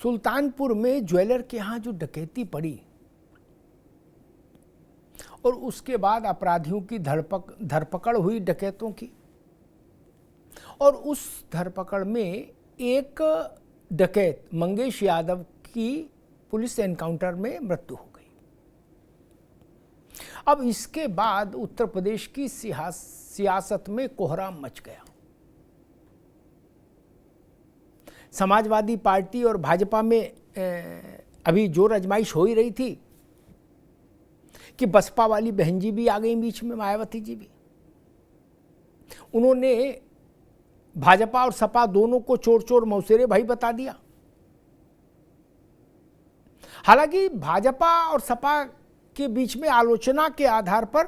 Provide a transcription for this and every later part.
सुल्तानपुर में ज्वेलर के यहाँ जो डकैती पड़ी और उसके बाद अपराधियों की धरपकड़ हुई डकैतों की, और उस धरपकड़ में एक डकैत मंगेश यादव की पुलिस एनकाउंटर में मृत्यु हो गई। अब इसके बाद उत्तर प्रदेश की सियासत में कोहराम मच गया। समाजवादी पार्टी और भाजपा में अभी जोर आजमाइश हो ही रही थी कि बसपा वाली बहन जी भी आ गई बीच में, मायावती जी भी। उन्होंने भाजपा और सपा दोनों को चोर चोर मौसेरे भाई बता दिया। हालांकि भाजपा और सपा के बीच में आलोचना के आधार पर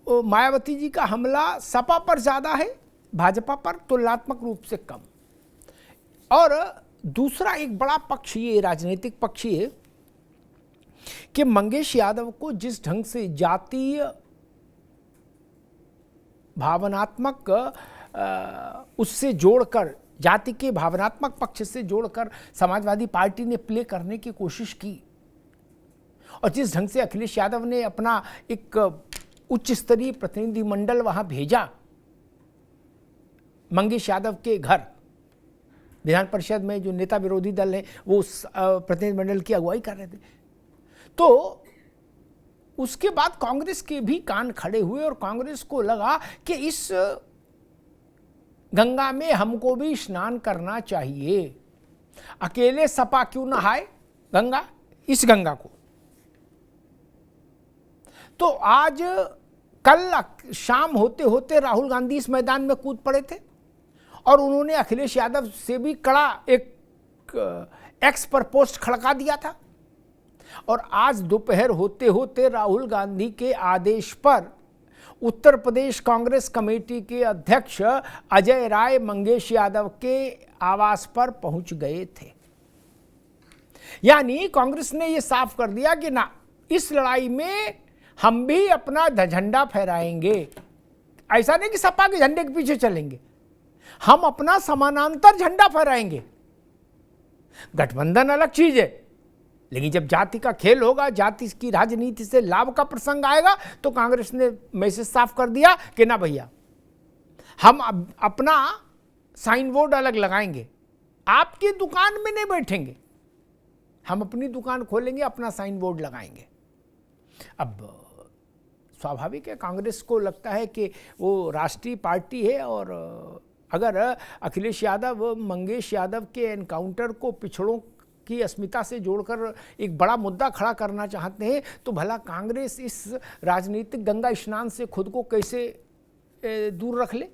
मायावती जी का हमला सपा पर ज्यादा है, भाजपा पर तुलनात्मक रूप से कम। और दूसरा एक बड़ा पक्ष ये राजनीतिक पक्ष ये कि मंगेश यादव को जिस ढंग से जातीय भावनात्मक उससे जोड़कर, जाति के भावनात्मक पक्ष से जोड़कर समाजवादी पार्टी ने प्ले करने की कोशिश की, और जिस ढंग से अखिलेश यादव ने अपना एक उच्च स्तरीय प्रतिनिधिमंडल वहां भेजा मंगेश यादव के घर, विधान परिषद में जो नेता विरोधी दल है वो उस प्रतिनिधिमंडल की अगुवाई कर रहे थे, तो उसके बाद कांग्रेस के भी कान खड़े हुए और कांग्रेस को लगा कि इस गंगा में हमको भी स्नान करना चाहिए। अकेले सपा क्यों नहाए गंगा, इस गंगा को। तो आज कल शाम होते होते राहुल गांधी इस मैदान में कूद पड़े थे और उन्होंने अखिलेश यादव से भी कड़ा एक एक्स पर पोस्ट खड़का दिया था। और आज दोपहर होते होते राहुल गांधी के आदेश पर उत्तर प्रदेश कांग्रेस कमेटी के अध्यक्ष अजय राय मंगेश यादव के आवास पर पहुंच गए थे। यानी कांग्रेस ने यह साफ कर दिया कि ना, इस लड़ाई में हम भी अपना झंडा फहराएंगे। ऐसा नहीं कि सपा के झंडे के पीछे चलेंगे, हम अपना समानांतर झंडा फहराएंगे। गठबंधन अलग चीज है, लेकिन जब जाति का खेल होगा, जाति की राजनीति से लाभ का प्रसंग आएगा, तो कांग्रेस ने मैसेज साफ कर दिया कि ना भैया, हम अपना साइन बोर्ड अलग लगाएंगे, आपकी दुकान में नहीं बैठेंगे, हम अपनी दुकान खोलेंगे, अपना साइन बोर्ड लगाएंगे। अब स्वाभाविक है, कांग्रेस को लगता है कि वो राष्ट्रीय पार्टी है और अगर अखिलेश यादव मंगेश यादव के एनकाउंटर को पिछड़ों की अस्मिता से जोड़कर एक बड़ा मुद्दा खड़ा करना चाहते हैं, तो भला कांग्रेस इस राजनीतिक गंगा स्नान से खुद को कैसे दूर रख ले।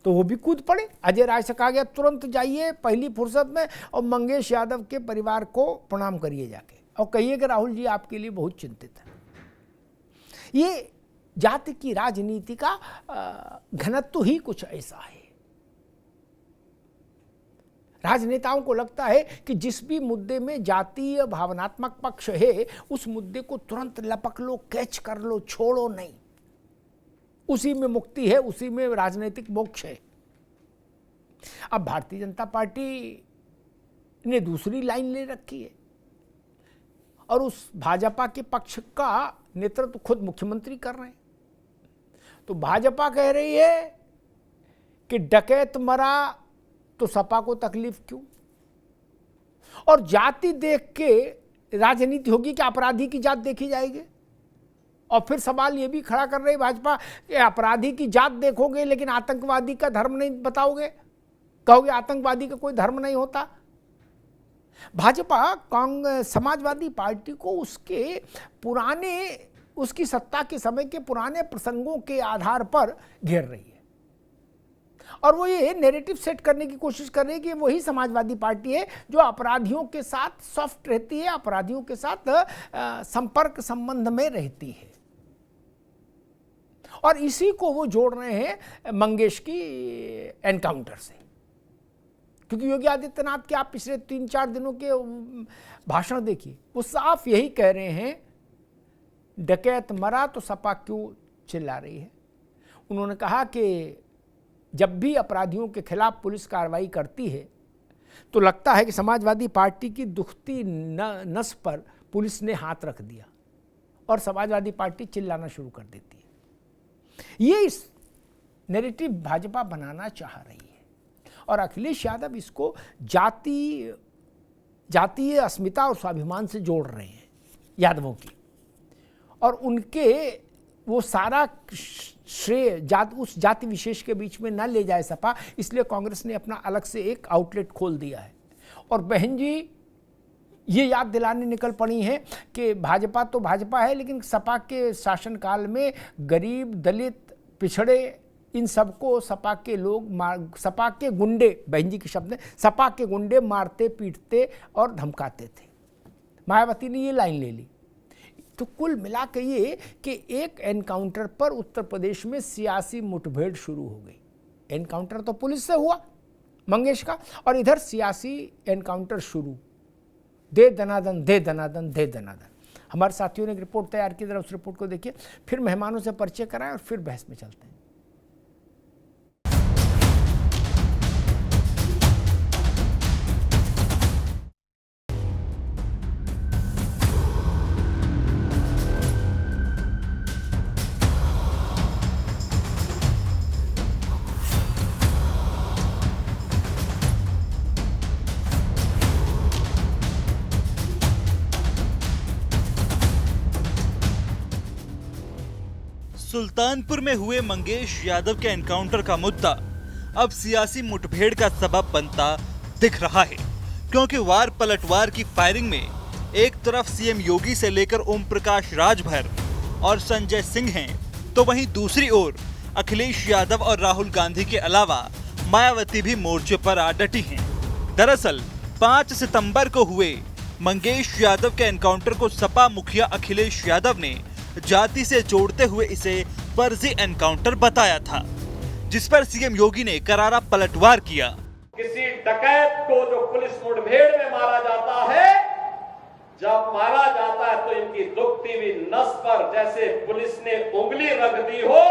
तो वो भी कूद पड़े। अजय राय से कहा गया तुरंत जाइए पहली फुर्सत में और मंगेश यादव के परिवार को प्रणाम करिए जाके, और कहिए कि राहुल जी आपके लिए बहुत चिंतित है। ये जाति की राजनीति का घनत्व ही कुछ ऐसा है। राजनेताओं को लगता है कि जिस भी मुद्दे में जातीय भावनात्मक पक्ष है, उस मुद्दे को तुरंत लपक लो, कैच कर लो, छोड़ो नहीं। उसी में मुक्ति है, उसी में राजनीतिक मोक्ष है। अब भारतीय जनता पार्टी ने दूसरी लाइन ले रखी है और उस भाजपा के पक्ष का नेतृत्व खुद मुख्यमंत्री कर रहे हैं। तो भाजपा कह रही है कि डकैत मरा तो सपा को तकलीफ क्यों, और जाति देख के राजनीति होगी कि अपराधी की जात देखी जाएगी। और फिर सवाल ये भी खड़ा कर रही भाजपा कि अपराधी की जात देखोगे लेकिन आतंकवादी का धर्म नहीं बताओगे, कहोगे आतंकवादी का कोई धर्म नहीं होता। भाजपा समाजवादी पार्टी को उसके पुराने, उसकी सत्ता के समय के पुराने प्रसंगों के आधार पर घेर रही है और वो ये नैरेटिव सेट करने की कोशिश कर रही है कि वही समाजवादी पार्टी है जो अपराधियों के साथ सॉफ्ट रहती है, अपराधियों के साथ संपर्क संबंध में रहती है। और इसी को वो जोड़ रहे हैं मंगेश की एनकाउंटर से, क्योंकि योगी आदित्यनाथ के आप पिछले 3-4 दिनों के भाषण देखिए, वो साफ यही कह रहे हैं डकैत मरा तो सपा क्यों चिल्ला रही है। उन्होंने कहा कि जब भी अपराधियों के खिलाफ पुलिस कार्रवाई करती है तो लगता है कि समाजवादी पार्टी की दुखती नस पर पुलिस ने हाथ रख दिया और समाजवादी पार्टी चिल्लाना शुरू कर देती है। ये इस नैरेटिव भाजपा बनाना चाह रही है और अखिलेश यादव इसको जातीय अस्मिता और स्वाभिमान से जोड़ रहे हैं यादवों की, और उनके वो सारा श्रेय उस जाति विशेष के बीच में न ले जाए सपा, इसलिए कांग्रेस ने अपना अलग से एक आउटलेट खोल दिया है। और बहन जी ये याद दिलाने निकल पड़ी हैं कि भाजपा तो भाजपा है, लेकिन सपा के शासनकाल में गरीब, दलित, पिछड़े, इन सबको सपा के लोग सपा के गुंडे, बहन जी के शब्द में, सपा के गुंडे मारते, पीटते और धमकाते थे। मायावती ने ये लाइन ले ली। तो कुल मिला के ये कि एक एनकाउंटर पर उत्तर प्रदेश में सियासी मुठभेड़ शुरू हो गई। एनकाउंटर तो पुलिस से हुआ मंगेश का, और इधर सियासी एनकाउंटर शुरू, दे दनादन दे दनादन दे दनादन। हमारे साथियों ने एक रिपोर्ट तैयार की, जरा उस रिपोर्ट को देखिए, फिर मेहमानों से परिचय कराएं और फिर बहस में चलते हैं। सुल्तानपुर में हुए मंगेश यादव के एनकाउंटर का मुद्दा अब सियासी मुठभेड़ का सबब बनता दिख रहा है, क्योंकि वार पलटवार की फायरिंग में एक तरफ सीएम योगी से लेकर ओम प्रकाश राजभर और संजय सिंह हैं, तो वहीं दूसरी ओर अखिलेश यादव और राहुल गांधी के अलावा मायावती भी मोर्चे पर आ डटी हैं। दरअसल 5 सितंबर को हुए मंगेश यादव के एनकाउंटर को सपा मुखिया अखिलेश यादव ने जाति से जोड़ते हुए इसे फर्जी एनकाउंटर बताया था, जिस पर सीएम योगी ने करारा पलटवार किया। किसी डकैत को जो पुलिस मुठभेड़ में मारा जाता है, जब मारा जाता है तो इनकी दुखती हुई नस पर जैसे पुलिस ने उंगली रख दी हो,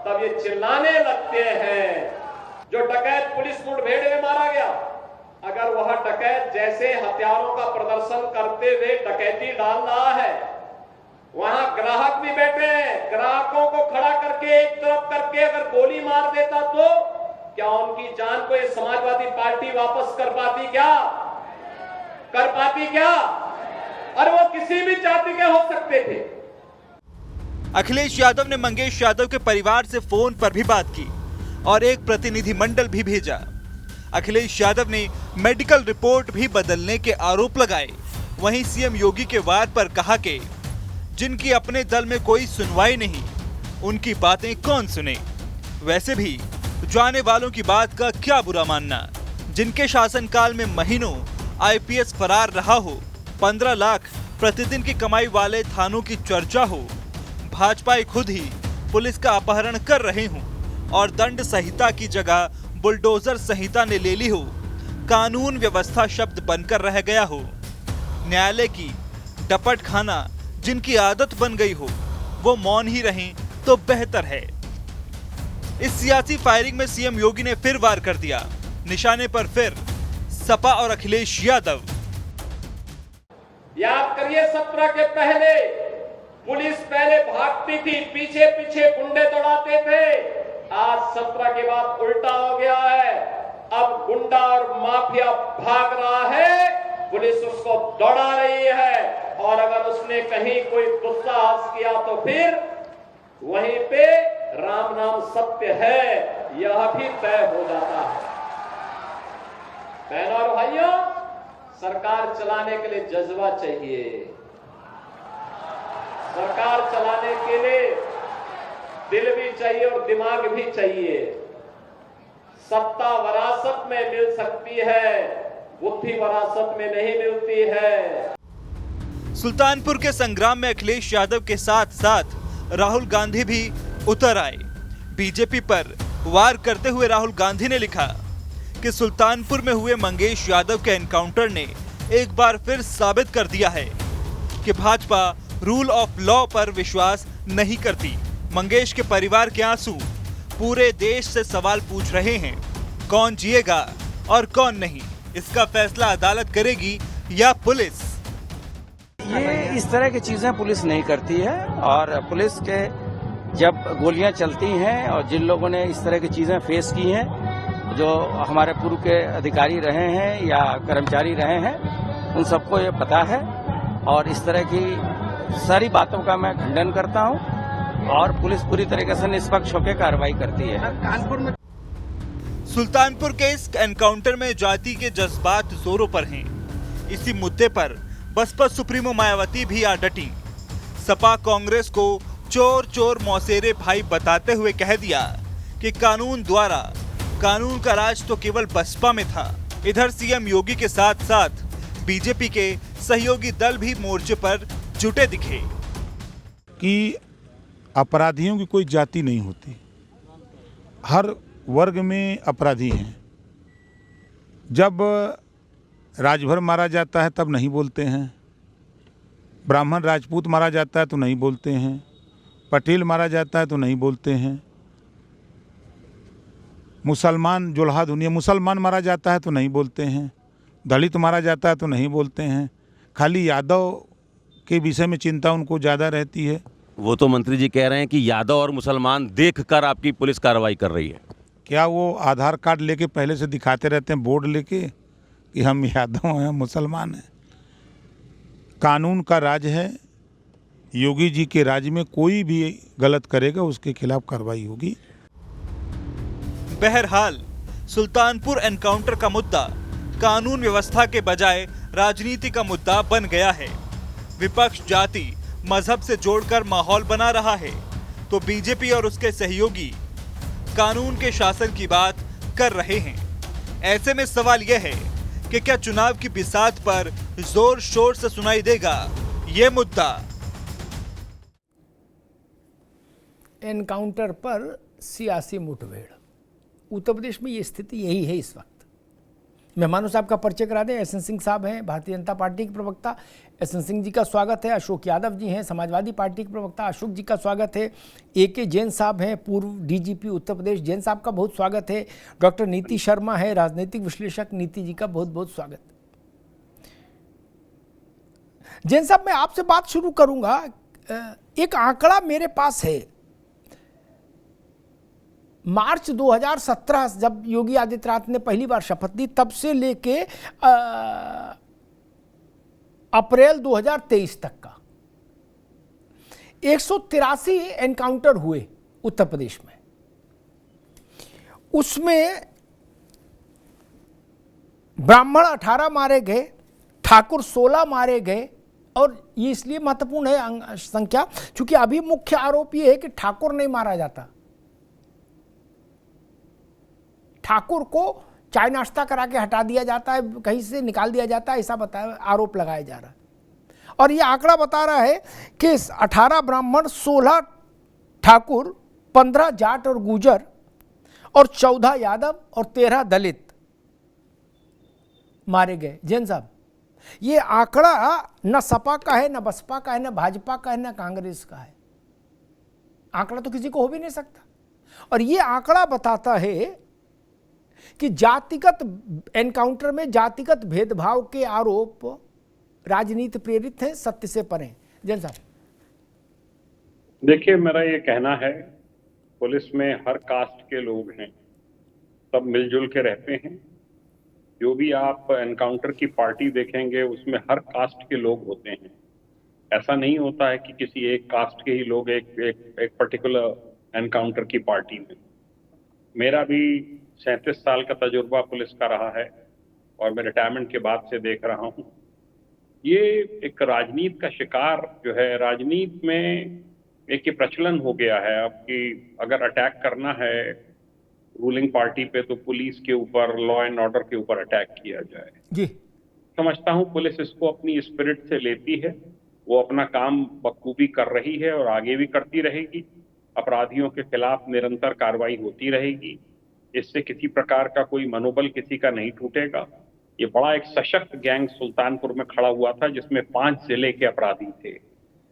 तब ये चिल्लाने लगते हैं। जो डकैत पुलिस मुठभेड़ में मारा गया, अगर वह डकैत जैसे हथियारों का प्रदर्शन करते हुए डकैती डाल रहा है, वहां ग्राहक भी बैठे हैं, ग्राहकों को खड़ा करके एक तरफ करके अगर गोली मार देता तो क्या उनकी जान को ये समाजवादी पार्टी वापस कर पाती क्या? कर पाती क्या? और वो किसी भी जाति के हो सकते थे। अखिलेश यादव ने मंगेश यादव के परिवार से फोन पर भी बात की और एक प्रतिनिधिमंडल भी भेजा। अखिलेश यादव ने मेडिकल रिपोर्ट भी बदलने के आरोप लगाए। वहीं सीएम योगी के वार पर कहा कि जिनकी अपने दल में कोई सुनवाई नहीं, उनकी बातें कौन सुने। वैसे भी जाने वालों की बात का क्या बुरा मानना, जिनके शासनकाल में महीनों आईपीएस फरार रहा हो, 15 लाख प्रतिदिन की कमाई वाले थानों की चर्चा हो, भाजपाई खुद ही पुलिस का अपहरण कर रहे हों और दंड संहिता की जगह बुलडोजर संहिता ने ले ली हो, कानून व्यवस्था शब्द बनकर रह गया हो, न्यायालय की डपट खाना जिनकी आदत बन गई हो, वो मौन ही रहें तो बेहतर है। इस सियासी फायरिंग में सीएम योगी ने फिर वार कर दिया, निशाने पर फिर सपा और अखिलेश यादव। याद करिए 17 के पहले पुलिस पहले भागती थी, पीछे पीछे गुंडे दौड़ाते थे। आज 17 के बाद उल्टा हो गया है, अब गुंडा और माफिया भाग रहा है, पुलिस उसको दौड़ा रही है, और अगर उसने कहीं कोई दुस्साहस किया तो फिर वहीं पे राम नाम सत्य है, यह भी तय हो जाता है। बहनों और भाइयों, सरकार चलाने के लिए जज्बा चाहिए, सरकार चलाने के लिए दिल भी चाहिए और दिमाग भी चाहिए। सत्ता वरासत में मिल सकती है, बुद्धि वरासत में नहीं मिलती है। सुल्तानपुर के संग्राम में अखिलेश यादव के साथ साथ राहुल गांधी भी उतर आए। बीजेपी पर वार करते हुए राहुल गांधी ने लिखा कि सुल्तानपुर में हुए मंगेश यादव के एनकाउंटर ने एक बार फिर साबित कर दिया है कि भाजपा रूल ऑफ लॉ पर विश्वास नहीं करती। मंगेश के परिवार के आंसू पूरे देश से सवाल पूछ रहे हैं, कौन जिएगा और कौन नहीं। इसका फैसला अदालत करेगी या पुलिस? ये इस तरह की चीजें पुलिस नहीं करती है, और पुलिस के जब गोलियां चलती हैं और जिन लोगों ने इस तरह की चीजें फेस की हैं, जो हमारे पूर्व के अधिकारी रहे हैं या कर्मचारी रहे हैं, उन सबको ये पता है, और इस तरह की सारी बातों का मैं खंडन करता हूं, और पुलिस पूरी तरीके से निष्पक्ष होकर कार्रवाई करती है। सुल्तानपुर के इस एनकाउंटर में जाति के जज्बात जोरों पर हैं। इसी मुद्दे पर बसपा सुप्रीमो मायावती भी आ डटी। सपा कांग्रेस को चोर चोर मौसेरे भाई बताते हुए कह दिया कि कानून का राज तो केवल बसपा में था। इधर सीएम योगी के साथ साथ बीजेपी के सहयोगी दल भी मोर्चे पर जुटे दिखे। कि अपराधियों की कोई जाति नहीं होती, हर वर्ग में अपराधी हैं। जब राजभर मारा जाता है तब नहीं बोलते हैं, ब्राह्मण राजपूत मारा जाता है तो नहीं बोलते हैं, पटेल मारा जाता है तो नहीं बोलते हैं, मुसलमान जोल्हा दुनिया मुसलमान मारा जाता है तो नहीं बोलते हैं, दलित मारा जाता है तो नहीं बोलते हैं। खाली यादव के विषय में चिंता उनको ज़्यादा रहती है। वो तो मंत्री जी कह रहे हैं कि यादव और मुसलमान देखकर आपकी पुलिस कार्रवाई कर रही है। क्या वो आधार कार्ड लेके पहले से दिखाते रहते हैं, बोर्ड लेके, कि हम यादव हैं, मुसलमान हैं? कानून का राज है। योगी जी के राज में कोई भी गलत करेगा उसके खिलाफ कार्रवाई होगी। बहरहाल सुल्तानपुर एनकाउंटर का मुद्दा कानून व्यवस्था के बजाय राजनीति का मुद्दा बन गया है। विपक्ष जाति मजहब से जोड़कर माहौल बना रहा है, तो बीजेपी और उसके सहयोगी कानून के शासन की बात कर रहे हैं। ऐसे में सवाल यह है कि क्या चुनाव की बिसात पर जोर शोर से सुनाई देगा ये मुद्दा? एनकाउंटर पर सियासी मुठभेड़, उत्तर प्रदेश में ये स्थिति यही है इस वक्त। मेहमानों साहब का परिचय करा दें। एस एन सिंह साहब हैं भारतीय जनता पार्टी के प्रवक्ता, एस एन सिंह जी का स्वागत है। अशोक यादव जी हैं समाजवादी पार्टी के प्रवक्ता, अशोक जी का स्वागत है। AK जैन साहब हैं पूर्व DGP उत्तर प्रदेश, जैन साहब का बहुत स्वागत है। डॉक्टर नीति शर्मा है राजनीतिक विश्लेषक, नीति जी का बहुत बहुत स्वागत। जैन साहब, मैं आपसे बात शुरू करूंगा। एक आंकड़ा मेरे पास है, मार्च 2017 जब योगी आदित्यनाथ ने पहली बार शपथ ली, तब से लेके अप्रैल 2023 तक का 183 एनकाउंटर हुए उत्तर प्रदेश में। उसमें ब्राह्मण 18 मारे गए, ठाकुर 16 मारे गए। और ये इसलिए महत्वपूर्ण है संख्या, क्योंकि अभी मुख्य आरोप ये है कि ठाकुर नहीं मारा जाता। ठाकुर को चाय नाश्ता करा के हटा दिया जाता है, कहीं से निकाल दिया जाता है, ऐसा बताया आरोप लगाया जा रहा है। और ये आंकड़ा बता रहा है कि 18 ब्राह्मण, 16 ठाकुर, 15 जाट और गुजर और 14 यादव और 13 दलित मारे गए। जैन साहब, ये आंकड़ा न सपा का है, न बसपा का है, न भाजपा का है, न कांग्रेस का है। आंकड़ा तो किसी को हो भी नहीं सकता। और ये आंकड़ा बताता है कि जातिगत एनकाउंटर में जातिगत भेदभाव के आरोप राजनीति प्रेरित हैं, सत्य से परे। जैन साहब, देखिए, मेरा ये कहना है, पुलिस में हर कास्ट के लोग हैं, सब मिलजुल के रहते हैं। जो भी आप एनकाउंटर की पार्टी देखेंगे उसमें हर कास्ट के लोग होते हैं। ऐसा नहीं होता है कि किसी एक कास्ट के ही लोग एक पर्टिकुलर एनकाउंटर की पार्टी में। मेरा भी 37 साल का तजुर्बा पुलिस का रहा है और मैं रिटायरमेंट के बाद से देख रहा हूँ। ये एक राजनीति का शिकार जो है, राजनीति में एक ये प्रचलन हो गया है अब कि अगर अटैक करना है रूलिंग पार्टी पे तो पुलिस के ऊपर, लॉ एंड ऑर्डर के ऊपर अटैक किया जाए जी। समझता हूँ पुलिस इसको अपनी स्पिरिट से लेती है, वो अपना काम बखूबी कर रही है और आगे भी करती रहेगी। अपराधियों के खिलाफ निरंतर कार्रवाई होती रहेगी। इससे किसी प्रकार का कोई मनोबल किसी का नहीं टूटेगा। ये बड़ा एक सशक्त गैंग सुल्तानपुर में खड़ा हुआ था जिसमें 5 जिले के अपराधी थे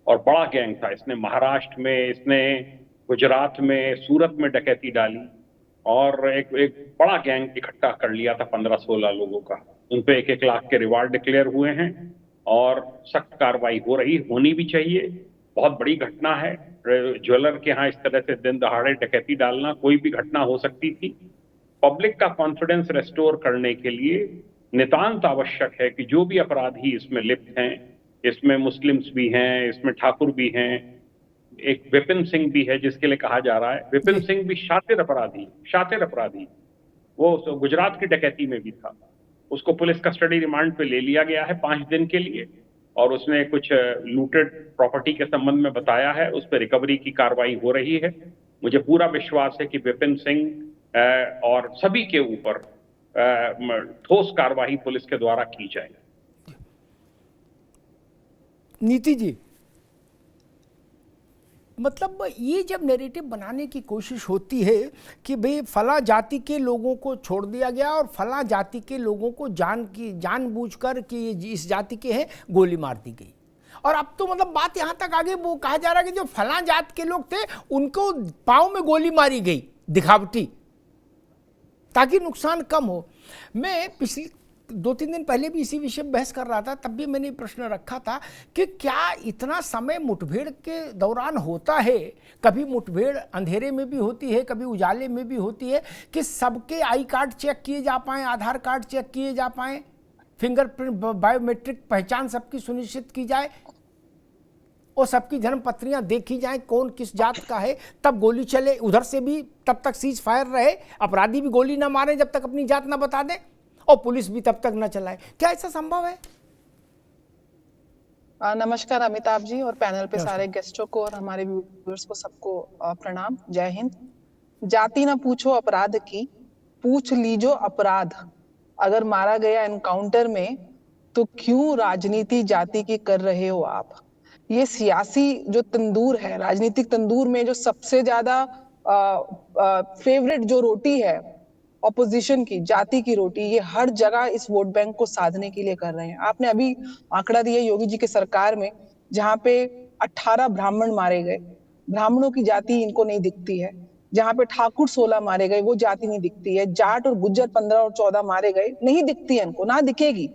और बड़ा गैंग था। इसने महाराष्ट्र में, इसने गुजरात में, सूरत में डकैती डाली और एक बड़ा गैंग इकट्ठा कर लिया था 15-16 लोगों का। उन पे 1-1 लाख के रिवार्ड डिक्लेयर हुए हैं और सख्त कार्रवाई होनी भी चाहिए। बहुत बड़ी घटना है, ज्वेलर के यहाँ इस तरह से दिन दहाड़े डकैती डालना, कोई भी घटना हो सकती थी। पब्लिक का कॉन्फिडेंस रेस्टोर करने के लिए नितांत आवश्यक है कि जो भी अपराधी इसमें लिप्त हैं, इसमें मुस्लिम्स भी हैं, इसमें ठाकुर भी हैं, एक विपिन सिंह भी है जिसके लिए कहा जा रहा है, विपिन सिंह भी शातिर अपराधी, वो गुजरात की डकैती में भी था। उसको पुलिस कस्टडी रिमांड पे ले लिया गया है 5 दिन के लिए और उसने कुछ लूटेड प्रॉपर्टी के संबंध में बताया है, उस पर रिकवरी की कार्रवाई हो रही है। मुझे पूरा विश्वास है कि विपिन सिंह और सभी के ऊपर ठोस कार्रवाई पुलिस के द्वारा की जाएगी। नीति जी, मतलब ये जब नैरेटिव बनाने की कोशिश होती है कि भाई फला जाति के लोगों को छोड़ दिया गया और फला जाति के लोगों को जानबूझकर कि ये इस जाति के हैं गोली मार दी गई, और अब तो मतलब बात यहाँ तक आगे वो कहा जा रहा है कि जो फला जात के लोग थे उनको पाँव में गोली मारी गई दिखावटी, ताकि नुकसान कम हो। मैं पिछले 2-3 दिन पहले भी इसी विषय में बहस कर रहा था, तब भी मैंने प्रश्न रखा था कि क्या इतना समय मुठभेड़ के दौरान होता है, कभी मुठभेड़ अंधेरे में भी होती है, कभी उजाले में भी होती है, कि सबके आई कार्ड चेक किए जा पाएँ, आधार कार्ड चेक किए जा पाएँ, फिंगरप्रिंट बायोमेट्रिक पहचान सबकी सुनिश्चित की जाए और सबकी जन्म पत्रियां देखी जाएं कौन किस जात का है, तब गोली चले, उधर से भी तब तक सीज फायर रहे, अपराधी भी गोली ना मारे जब तक अपनी जात ना बता दें, और पुलिस भी तब तक न चलाए। क्या ऐसा संभव है? नमस्कार अमिताभ जी और पैनल पे सारे गेस्टों को और हमारे व्यूअर्स को सबको प्रणाम, जय हिंद। जाति ना पूछो अपराध की, पूछ लीजो अपराध। अगर मारा गया एनकाउंटर में तो क्यों राजनीति जाति की कर रहे हो आप? ये सियासी जो तंदूर है, राजनीतिक तंदूर में जो सबसे ज्यादा फेवरेट जो रोटी है ऑपोजिशन की, जाति की रोटी, ये हर जगह इस वोट बैंक को साधने के लिए कर रहे हैं। आपने अभी आंकड़ा दिया योगी जी की सरकार में, जहां पे 18 ब्राह्मण मारे गए, ब्राह्मणों की जाति इनको नहीं दिखती है। जहां पे ठाकुर 16 मारे गए, वो जाति नहीं दिखती है। जाट और गुज्जर 15 और 14 मारे गए, नहीं दिखती है इनको, ना दिखेगी,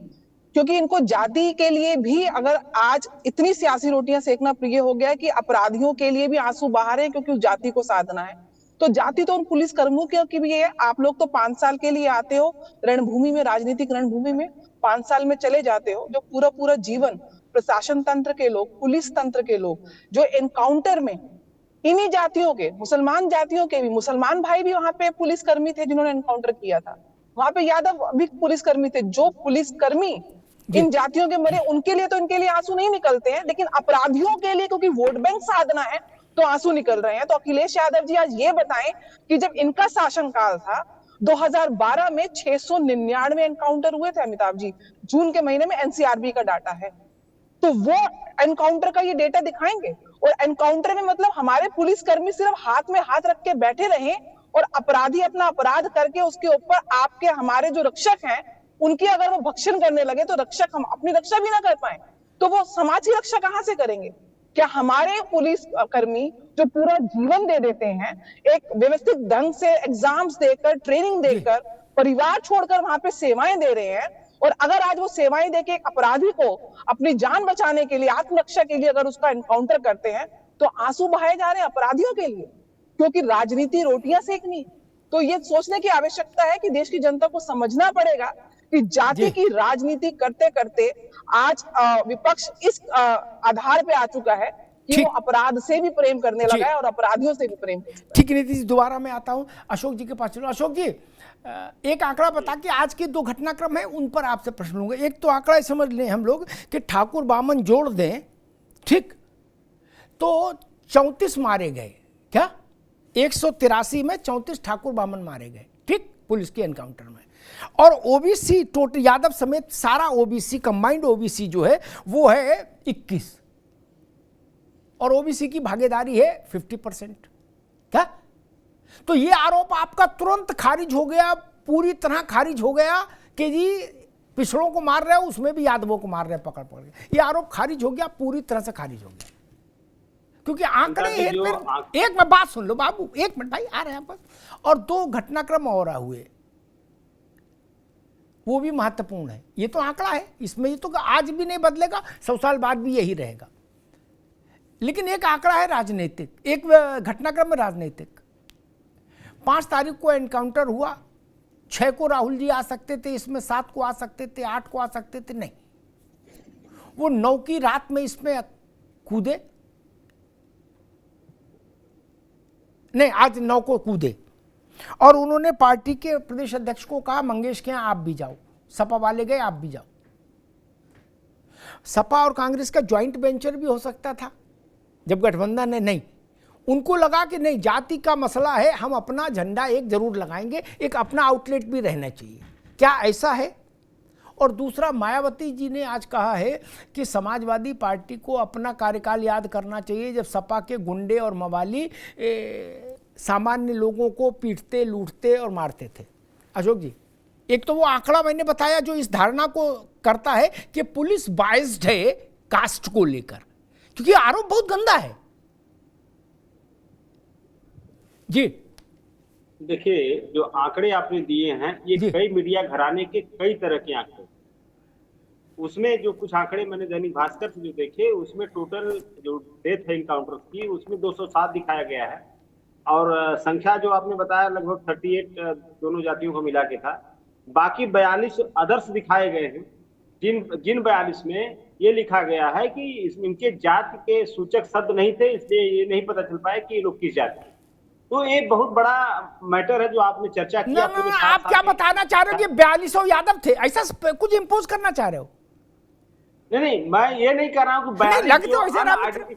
क्योंकि इनको जाति के लिए भी अगर आज इतनी सियासी रोटियां सेकना प्रिय हो गया है कि अपराधियों के लिए भी आंसू बहा रहे हैं, क्योंकि उस जाति को साधना है। तो जाति तो उन पुलिस कर्मियों की भी है। आप लोग तो 5 साल के लिए आते हो रणभूमि में, राजनीतिक रणभूमि में 5 साल में चले जाते हो, जो पूरा जीवन प्रशासन तंत्र के लोग, पुलिस तंत्र के लोग, जो एनकाउंटर में इन्हीं जातियों के, मुसलमान जातियों के भी, मुसलमान भाई भी वहां पे पुलिसकर्मी थे जिन्होंने एनकाउंटर किया था, वहां पे यादव भी पुलिसकर्मी थे। जो पुलिसकर्मी इन जातियों के मरे, उनके लिए तो इनके लिए आंसू नहीं निकलते हैं, लेकिन अपराधियों के लिए क्योंकि वोट बैंक साधना है तो आंसू निकल रहे हैं। तो अखिलेश यादव जी आज ये बताएं कि जब इनका शासनकाल था 2012 में 699 एनकाउंटर हुए थे अमिताभ जी, जून के महीने में एनसीआरबी का डाटा है, तो वो एनकाउंटर का ये डेटा दिखाएंगे। और एनकाउंटर में मतलब हमारे पुलिसकर्मी सिर्फ हाथ में हाथ रख के बैठे रहे और अपराधी अपना अपराध करके उसके ऊपर आपके हमारे जो रक्षक हैं उनकी अगर वो भक्षण करने लगे तो रक्षक, हम अपनी रक्षा भी ना कर पाए तो वो समाज की रक्षा कहां से करेंगे? क्या हमारे पुलिस कर्मी जो पूरा जीवन दे देते हैं, एक व्यवस्थित ढंग से एग्जाम्स देकर, ट्रेनिंग देकर, परिवार छोड़कर वहां पे सेवाएं दे रहे हैं, और अगर आज वो सेवाएं देके एक अपराधी को अपनी जान बचाने के लिए, आत्मरक्षा के लिए अगर उसका एनकाउंटर करते हैं तो आंसू बहाए जा रहे हैं अपराधियों के लिए, क्योंकि राजनीति रोटियां सेकनी। तो ये सोचने की आवश्यकता है कि देश की जनता को समझना पड़ेगा कि जाति की राजनीति करते करते आज विपक्ष इस आधार पे आ चुका है कि वो अपराध से भी प्रेम करने लगा है और अपराधियों से भी प्रेम। ठीक है नीतीश, दोबारा मैं आता हूं अशोक जी के पास। चलो अशोक जी, एक आंकड़ा बता के आज के 2 घटनाक्रम है उन पर आपसे प्रश्न लूंगा। एक तो आंकड़ा समझ लें हम लोग कि ठाकुर बामन जोड़ दें, ठीक, तो 34 मारे गए, क्या 183 में 34 ठाकुर बामन मारे गए, ठीक, पुलिस के एनकाउंटर में। और ओबीसी टोटल यादव समेत सारा ओबीसी, कंबाइंड ओबीसी जो है वो है 21, और ओबीसी की भागीदारी है 50%, क्या? तो ये आरोप आपका तुरंत खारिज हो गया, पूरी तरह खारिज हो गया कि जी पिछड़ों को मार रहे हो, उसमें भी यादवों को मार रहे हैं पकड़ पकड़ के। ये आरोप खारिज हो गया, पूरी तरह से खारिज हो गया, क्योंकि आंकड़े एक में बात सुन लो बाबू, 1 मिनट भाई, आ रहे हैं पर। और 2 घटनाक्रम और हुए, वो भी महत्वपूर्ण है। ये तो आंकड़ा है, इसमें ये तो आज भी नहीं बदलेगा, 100 साल बाद भी यही रहेगा। लेकिन एक आंकड़ा है राजनीतिक, एक घटनाक्रम में राजनीतिक। 5 तारीख को एनकाउंटर हुआ, 6 को राहुल जी आ सकते थे, इसमें 7 को आ सकते थे, 8 को आ सकते थे, नहीं, वो 9 की रात में इसमें कूदे, नहीं आज 9 को कूदे, और उन्होंने पार्टी के प्रदेश अध्यक्ष को कहा मंगेश के यहाँ आप भी जाओ, सपा वाले गए आप भी जाओ। सपा और कांग्रेस का ज्वाइंट वेंचर भी हो सकता था, जब गठबंधन है, नहीं, उनको लगा कि नहीं, जाति का मसला है, हम अपना झंडा एक जरूर लगाएंगे, एक अपना आउटलेट भी रहना चाहिए। क्या ऐसा है? और दूसरा, मायावती जी ने आज कहा है कि समाजवादी पार्टी को अपना कार्यकाल याद करना चाहिए, जब सपा के गुंडे और मवाली सामान्य लोगों को पीटते, लूटते और मारते थे। अशोक जी, एक तो वो आंकड़ा मैंने बताया जो इस धारणा को करता है कि पुलिस बाइस्ड है कास्ट को लेकर, क्योंकि आरोप बहुत गंदा है। जी देखिए, जो आंकड़े आपने दिए हैं ये कई मीडिया घराने के कई तरह के आंकड़े, उसमें जो कुछ आंकड़े मैंने दैनिक भास्कर से जो देखे, उसमें टोटल जो डेथ है इनकाउंटर की, उसमें 207 दिखाया गया है, और संख्या जो आपने बताया लगभग 38 दोनों जातियों को मिला के था। बाकी 42 अदर्स दिखाए गए हैं, जिन 42 में ये लिखा गया है कि इनके जाति के सूचक शब्द नहीं थे, इसलिए ये नहीं पता चल पाया कि ये लोग किस जाति। तो एक बहुत बड़ा मैटर है जो आपने चर्चा किया। आप क्या बताना चाह रहे हो कि 42 यादव थे, ऐसा कुछ इंपोज करना चाह रहे हो? नहीं, मैं ये नहीं कह रहा हूँ कि 42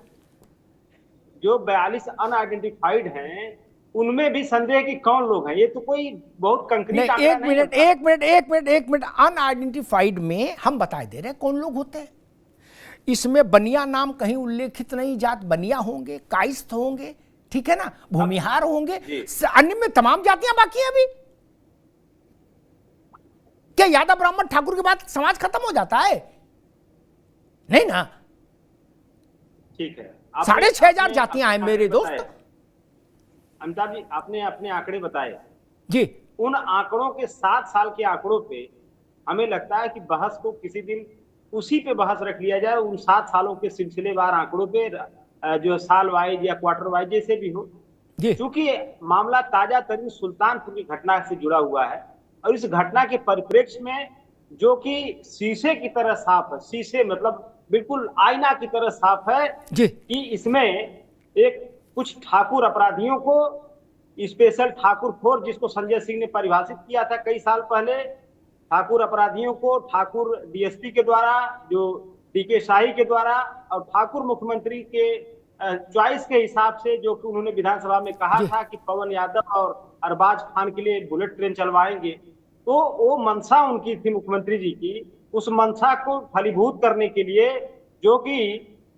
जो 42 अनआइडेंटिफाइड हैं उनमें भी संदेह कि कौन लोग हैं, ये तो कोई बहुत कंक्रीट आंकड़ा नहीं। एक मिनट, अनआइडेंटिफाइड में हम बता दे रहे हैं कौन लोग होते हैं। इसमें बनिया नाम कहीं उल्लेखित नहीं, जात बनिया होंगे, कायस्थ होंगे, ठीक है ना, भूमिहार होंगे, अन्य में तमाम जातियां बाकी हैं। अभी क्या यादव ब्राह्मण ठाकुर के बाद समाज खत्म हो जाता है? नहीं ना, ठीक है। 6,500 जातियां हैं मेरे दोस्त। अमिताभ जी, आपने अपने आंकड़े बताए जी, उन आंकड़ों के 7 साल के आंकड़ों पे हमें लगता है कि बहस को किसी दिन उसी पे बहस रख लिया जाए, उन 7 सालों के सिलसिलेवार आंकड़ों पे, जो साल वाइज या क्वार्टर वाइज जैसे भी हो, क्योंकि मामला ताजा तरीन सुल्तानपुर की घटना से जुड़ा हुआ है, और इस घटना के परिप्रेक्ष्य में जो कि शीशे की तरह साफ है, शीशे मतलब बिल्कुल आईना की तरह साफ है कि इसमें एक कुछ ठाकुर अपराधियों को, स्पेशल ठाकुर फोर्स जिसको संजय सिंह ने परिभाषित किया था कई साल पहले, ठाकुर अपराधियों को ठाकुर डीएसपी के द्वारा, जो डीके शाही के द्वारा, और ठाकुर मुख्यमंत्री के चॉइस के हिसाब से, जो कि उन्होंने विधानसभा में कहा था कि पवन यादव और अरबाज खान के लिए बुलेट ट्रेन चलवाएंगे, तो वो मंशा उनकी थी मुख्यमंत्री जी की। उस मंशा को फलीभूत करने के लिए जो कि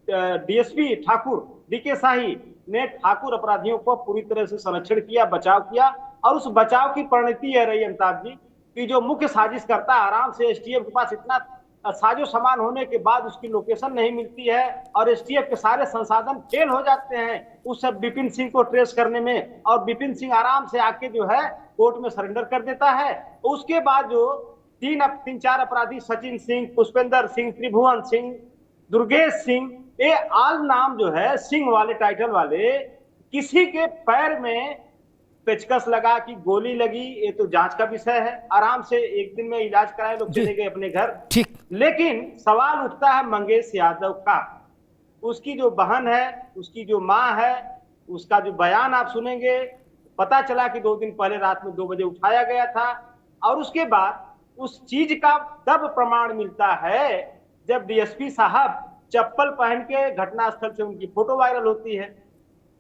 डीएसपी ठाकुर डीके शाही ने ठाकुर अपराधियों को पूरी तरह से संरक्षण किया, बचाव किया, और उस बचाव की परिणति यह रही अमिताभ जी कि जो मुख्य साजिश करता आराम से एसटीएफ के पास इतना साजो सामान होने के बाद उसकी लोकेशन नहीं मिलती है, और एसटीएफ के सारे संसाधन फेल हो जाते हैं उस सब विपिन सिंह को ट्रेस करने में, और विपिन सिंह आराम से आके जो है कोर्ट में सरेंडर कर देता है। उसके बाद जो 3-4 अपराधी, सचिन सिंह, पुष्पेंद्र सिंह, त्रिभुवन सिंह, दुर्गेश सिंह, ये आल नाम जो है सिंह वाले टाइटल वाले, किसी के पैर में पेचकस लगा कि गोली लगी, ये तो जांच का विषय है, आराम से एक दिन में इलाज कराए, लोग चले गए अपने घर। ठीक। लेकिन सवाल उठता है मंगेश यादव का, उसकी जो बहन है, उसकी जो माँ है, उसका जो बयान आप सुनेंगे, पता चला कि 2 दिन पहले रात में 2 बजे उठाया गया था, और उसके बाद उस चीज का तब प्रमाण मिलता है जब डीएसपी साहब चप्पल पहन के घटनास्थल से उनकी फोटो वायरल होती है।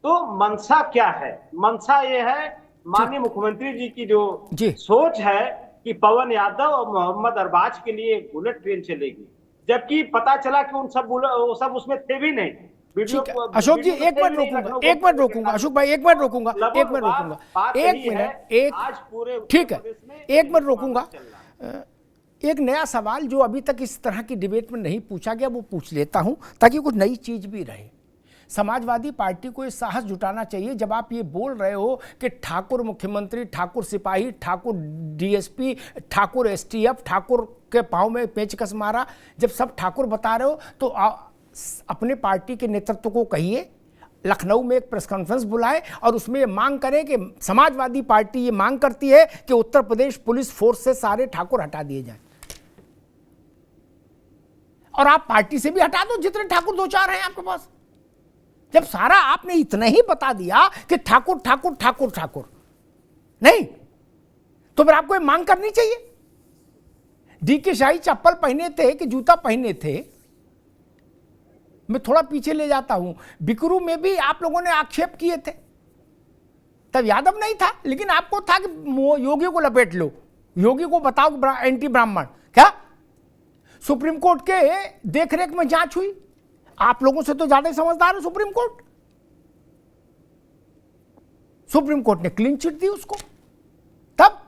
तो मंशा क्या है? मंशा ये है माननीय मुख्यमंत्री जी की जो सोच है कि पवन यादव और मोहम्मद अरबाज के लिए बुलेट ट्रेन चलेगी, जबकि पता चला कि वो सब उसमें थे भी नहीं। अशोक जी, एक मिनट रोकूंगा अशोक भाई, एक मिनट रोकूंगा, ठीक है, 1 मिनट रोकूंगा। एक नया सवाल जो अभी तक इस तरह की डिबेट में नहीं पूछा गया वो पूछ लेता हूं, ताकि कुछ नई चीज भी रहे। समाजवादी पार्टी को ये साहस जुटाना चाहिए जब आप ये बोल रहे हो कि ठाकुर मुख्यमंत्री, ठाकुर सिपाही, ठाकुर डीएसपी, ठाकुर एसटीएफ, ठाकुर के पाँव में पेचकस मारा। जब सब ठाकुर बता रहे हो तो अपने पार्टी के नेतृत्व को कहिए लखनऊ में एक प्रेस कॉन्फ्रेंस बुलाए और उसमें ये मांग करें कि समाजवादी पार्टी ये मांग करती है कि उत्तर प्रदेश पुलिस फोर्स से सारे ठाकुर हटा दिए जाएं। और आप पार्टी से भी हटा दो जितने ठाकुर दो चार हैं आपके पास। जब सारा आपने इतना ही बता दिया कि ठाकुर ठाकुर ठाकुर ठाकुर नहीं, तो फिर आपको ये मांग करनी चाहिए। डीके शाही चप्पल पहने थे कि जूता पहने थे। मैं थोड़ा पीछे ले जाता हूं, बिकरू में भी आप लोगों ने आक्षेप किए थे, तब यादव नहीं था, लेकिन आपको था कि योगी को लपेट लो, योगी को बताओ कि एंटी ब्राह्मण। क्या सुप्रीम कोर्ट के देखरेख में जांच हुई? आप लोगों से तो ज्यादा समझदार है सुप्रीम कोर्ट। सुप्रीम कोर्ट ने क्लीन चिट दी उसको। तब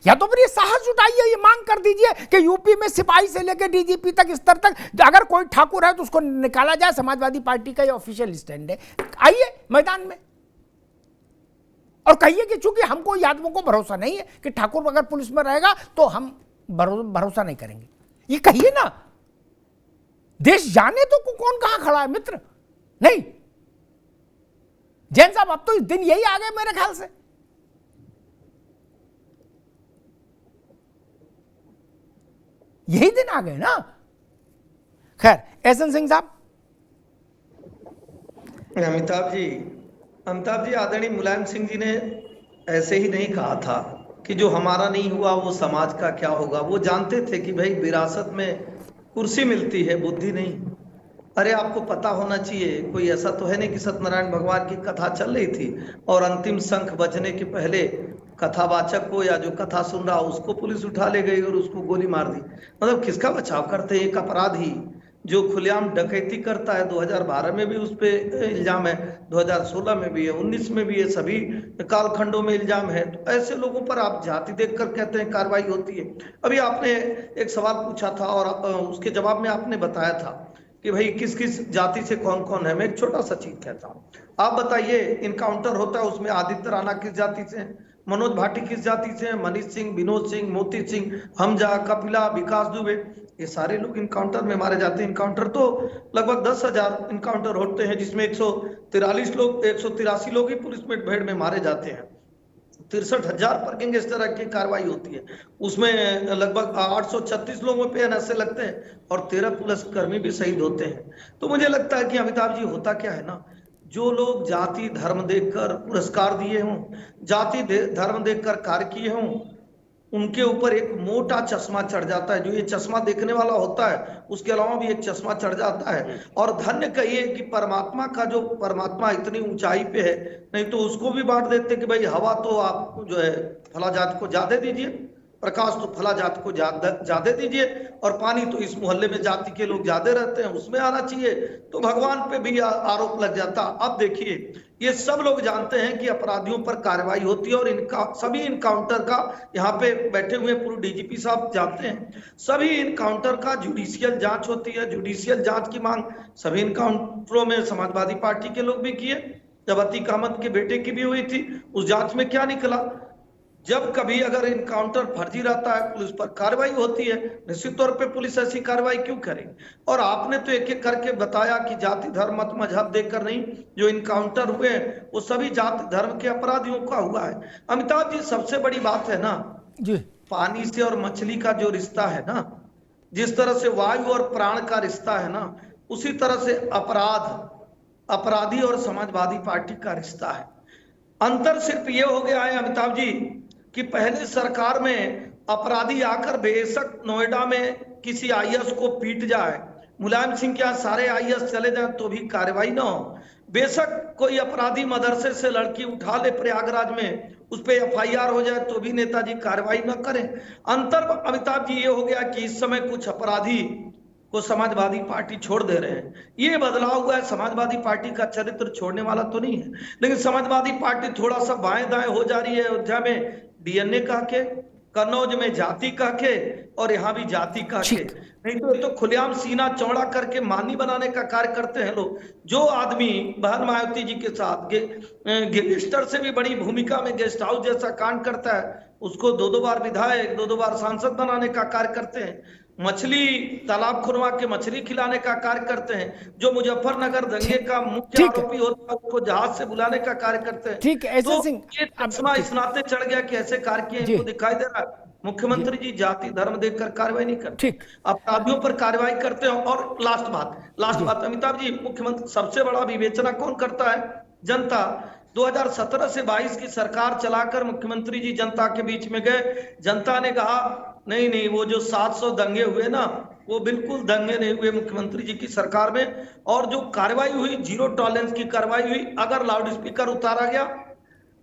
या तो फिर ये साहस जुटाइए, ये मांग कर दीजिए कि यूपी में सिपाही से लेकर डीजीपी तक स्तर तक अगर कोई ठाकुर है तो उसको निकाला जाए। समाजवादी पार्टी का ये ऑफिशियल स्टैंड है। आइए मैदान में और कहिए कि चूंकि हमको यादवों को भरोसा नहीं है कि ठाकुर अगर पुलिस में रहेगा तो हम भरोसा नहीं करेंगे। ये कहिए ना, देश जाने तो कौन कहां खड़ा है मित्र। नहीं जैन साहब, अब तो इस दिन यही आ गए मेरे ख्याल से। यही दिन आ गए ना। खैर, एहसन सिंह साहब। अमिताभ जी आदरणीय मुलायम सिंह जी ने ऐसे ही नहीं कहा था कि जो हमारा नहीं हुआ वो समाज का क्या होगा। वो जानते थे कि भाई विरासत में कुर्सी मिलती है, बुद्धि नहीं। अरे आपको पता होना चाहिए, कोई ऐसा तो है नहीं कि सत्यनारायण भगवान की कथा चल रही थी और अंतिम शंख बजने के पहले कथावाचक को या जो कथा सुन रहा उसको पुलिस उठा ले गई और उसको गोली मार दी। मतलब किसका बचाव करते हैं? एक अपराधी जो खुलेआम डकैती करता है, 2012 में भी उस पर इल्जाम है, 2016 में भी है, 19 में भी है, सभी कालखंडों में इल्जाम है। तो ऐसे लोगों पर आप जाति देखकर कहते हैं कार्रवाई होती है। अभी आपने एक सवाल पूछा था और उसके जवाब में आपने बताया था कि भाई किस किस जाति से कौन कौन है। मैं एक छोटा सा चीज कहता हूँ, आप बताइए इनकाउंटर होता है उसमें आदित्य राणा किस जाति से है, मनोज भाटी किस जाति से है, मनीष सिंह, विनोद सिंह, मोती सिंह, हमजा, कपिला, विकास दुबे, ये सारे लोग इनकाउंटर में मारे जाते हैं। इनकाउंटर तो लगभग 10,000 इनकाउंटर होते हैं जिसमें 183 लोग ही पुलिस में भीड़ में मारे जाते हैं। 63,000 पर गैंगस्टर की कार्रवाई होती है, उसमें लगभग 836 लोगों पे नशे लगते हैं और 13 पुलिसकर्मी भी शहीद होते हैं। तो मुझे लगता है कि अमिताभ जी होता क्या है ना, जो लोग जाति धर्म देखकर पुरस्कार दिए हों, जाति धर्म देखकर कार्य किए हों, उनके ऊपर एक मोटा चश्मा चढ़ जाता है। जो ये चश्मा देखने वाला होता है उसके अलावा भी एक चश्मा चढ़ जाता है। और धन्य कहिए कि परमात्मा का जो परमात्मा इतनी ऊंचाई पे है, नहीं तो उसको भी बांट देते कि भाई हवा तो आप जो है फला जात को ज्यादा दीजिए, प्रकाश तो फला जात को ज्यादा दीजिए, और पानी तो इस मोहल्ले में जाति के लोग ज्यादा रहते हैं उसमें आना चाहिए, तो भगवान पे भी आरोप लग जाता। अब देखिए ये सब लोग जानते हैं कि अपराधियों पर कार्रवाई होती है और इनका सभी इनकाउंटर का, यहाँ पे बैठे हुए पूर्व डीजीपी साहब जानते हैं, सभी इनकाउंटर का जुडिशियल जांच होती है। जुडिशियल जांच की मांग सभी इनकाउंटरों में समाजवादी पार्टी के लोग भी किए। जब अतीक अहमद के बेटे की भी हुई थी, उस जांच में क्या निकला? जब कभी अगर इनकाउंटर फर्जी रहता है पुलिस पर कार्रवाई होती है, निश्चित तौर पे पुलिस ऐसी कार्रवाई क्यों करे? और आपने तो एक एक करके बताया कि जाति धर्म मत मजहब देखकर नहीं, जो इनकाउंटर हुए वो सभी जाति धर्म के अपराधियों का हुआ है। अमिताभ जी अपनी बड़ी बात है ना जी, पानी से और मछली का जो रिश्ता है ना, जिस तरह से वायु और प्राण का रिश्ता है ना, उसी तरह से अपराधी और समाजवादी पार्टी का रिश्ता है। अंतर सिर्फ ये हो गया है अमिताभ जी कि पहले सरकार में अपराधी आकर बेशक नोएडा में किसी आईएएस को पीट जाए, मुलायम सिंह के यहाँ सारे आईएएस चले जाएं तो भी कार्रवाई ना हो। बेशक कोई अपराधी मदरसे से लड़की उठा ले प्रयागराज में, उस पर एफआईआर हो जाए तो भी नेताजी कार्रवाई न करें। अंतर अमिताभ जी ये हो गया कि इस समय कुछ अपराधी को समाजवादी पार्टी छोड़ दे रहे हैं। ये बदलाव हुआ है। समाजवादी पार्टी का चरित्र छोड़ने वाला तो नहीं है, लेकिन समाजवादी पार्टी थोड़ा सा बाएं दाएं हो जा रही है। अयोध्या में डीएनए कह के, कन्नौज में जाति कह के, और यहाँ भी जाति कह के। नहीं तो ये तो खुलेआम सीना चौड़ा करके मानी बनाने का कार्य करते हैं लोग। जो आदमी बहन मायावती जी के साथ गैंगस्टर से भी बड़ी भूमिका में गेस्ट हाउस जैसा कांड करता है, उसको 2-2 बार विधायक 2-2 बार सांसद बनाने का कार्य करते हैं। मछली तालाब खुरवा के मछली खिलाने का कार्य करते हैं। जो मुजफ्फरनगर दंगे का मुख्य आरोपी होता है उसको जहाज से बुलाने का कार्य करते हैं। ठीक है, एहसन सिंह, ये चश्मा इस नाते चढ़ गया कि ऐसे कार्य किए इनको दिखाई दे रहा है। मुख्यमंत्री जी जाति धर्म देखकर कार्रवाई नहीं करते, अपराधियों पर कार्रवाई करते हैं। और लास्ट बात अमिताभ जी, मुख्यमंत्री सबसे बड़ा विवेचना कौन करता है? जनता। 2017 से 22 की सरकार चलाकर मुख्यमंत्री जी जनता के बीच में गए। जनता ने कहा नहीं वो जो 700 दंगे हुए ना, वो बिल्कुल दंगे नहीं हुए मुख्यमंत्री जी की सरकार में। और जो कार्रवाई हुई, जीरो टॉलरेंस की कार्रवाई हुई। अगर लाउड स्पीकर उतारा गया,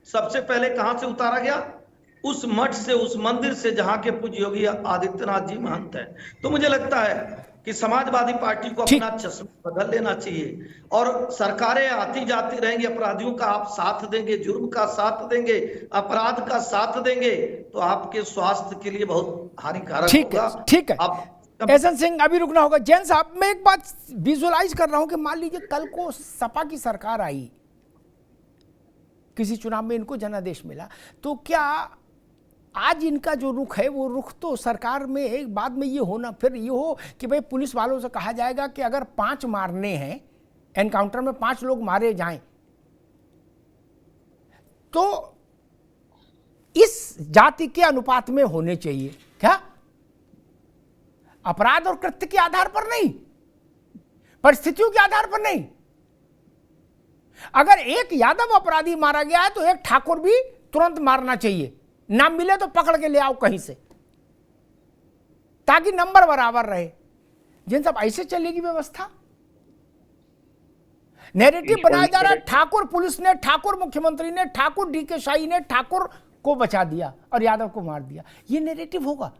सबसे पहले कहां से उतारा गया? उस मठ से, उस मंदिर से जहां के पूज्य योगी आदित्यनाथ जी महंत है। तो मुझे लगता है कि समाजवादी पार्टी को अपना चश्मा बदल लेना चाहिए। और सरकारें आती जाती रहेंगी, अपराधियों का आप साथ देंगे, जुर्म का साथ देंगे, अपराध का साथ देंगे, तो आपके स्वास्थ्य के लिए बहुत हानिकारक होगा। ठीक है एहसन सिंह, अभी रुकना होगा। जैन साहब, मैं एक बात विजुअलाइज कर रहा हूं कि मान लीजिए कल को सपा की सरकार आई, किसी चुनाव में इनको जनादेश मिला, तो क्या आज इनका जो रुख है वो रुख तो सरकार में एक बाद में ये होना फिर ये हो कि भाई पुलिस वालों से कहा जाएगा कि अगर 5 मारने हैं, एनकाउंटर में 5 लोग मारे जाएं, तो इस जाति के अनुपात में होने चाहिए क्या? अपराध और कृत्य के आधार पर नहीं, परिस्थितियों के आधार पर नहीं। अगर एक यादव अपराधी मारा गया है तो एक ठाकुर भी तुरंत मारना चाहिए, नाम मिले तो पकड़ के ले आओ कहीं से, ताकि नंबर बराबर रहे। जिन सब ऐसे चलेगी व्यवस्था, नैरेटिव बनाया जा रहा है ठाकुर पुलिस ने, ठाकुर मुख्यमंत्री ने, ठाकुर डीके शाही ने ठाकुर को बचा दिया और यादव को मार दिया, ये नैरेटिव होगा।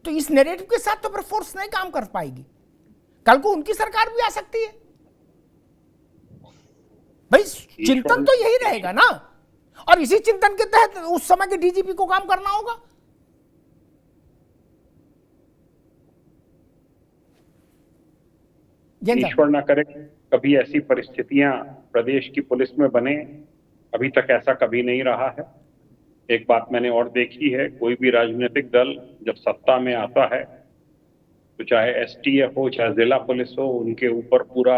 तो इस नैरेटिव के साथ तो फिर फोर्स नहीं काम कर पाएगी। कल को उनकी सरकार भी आ सकती है भाई, चिंतन तो यही रहेगा ना, और इसी चिंतन के तहत उस समय के डीजीपी को काम करना होगा। ईश्वर ना करे कभी ऐसी परिस्थितियां प्रदेश की पुलिस में बने, अभी तक ऐसा कभी नहीं रहा है। एक बात मैंने और देखी है, कोई भी राजनीतिक दल जब सत्ता में आता है तो चाहे एसटीएफ हो चाहे जिला पुलिस हो, उनके ऊपर पूरा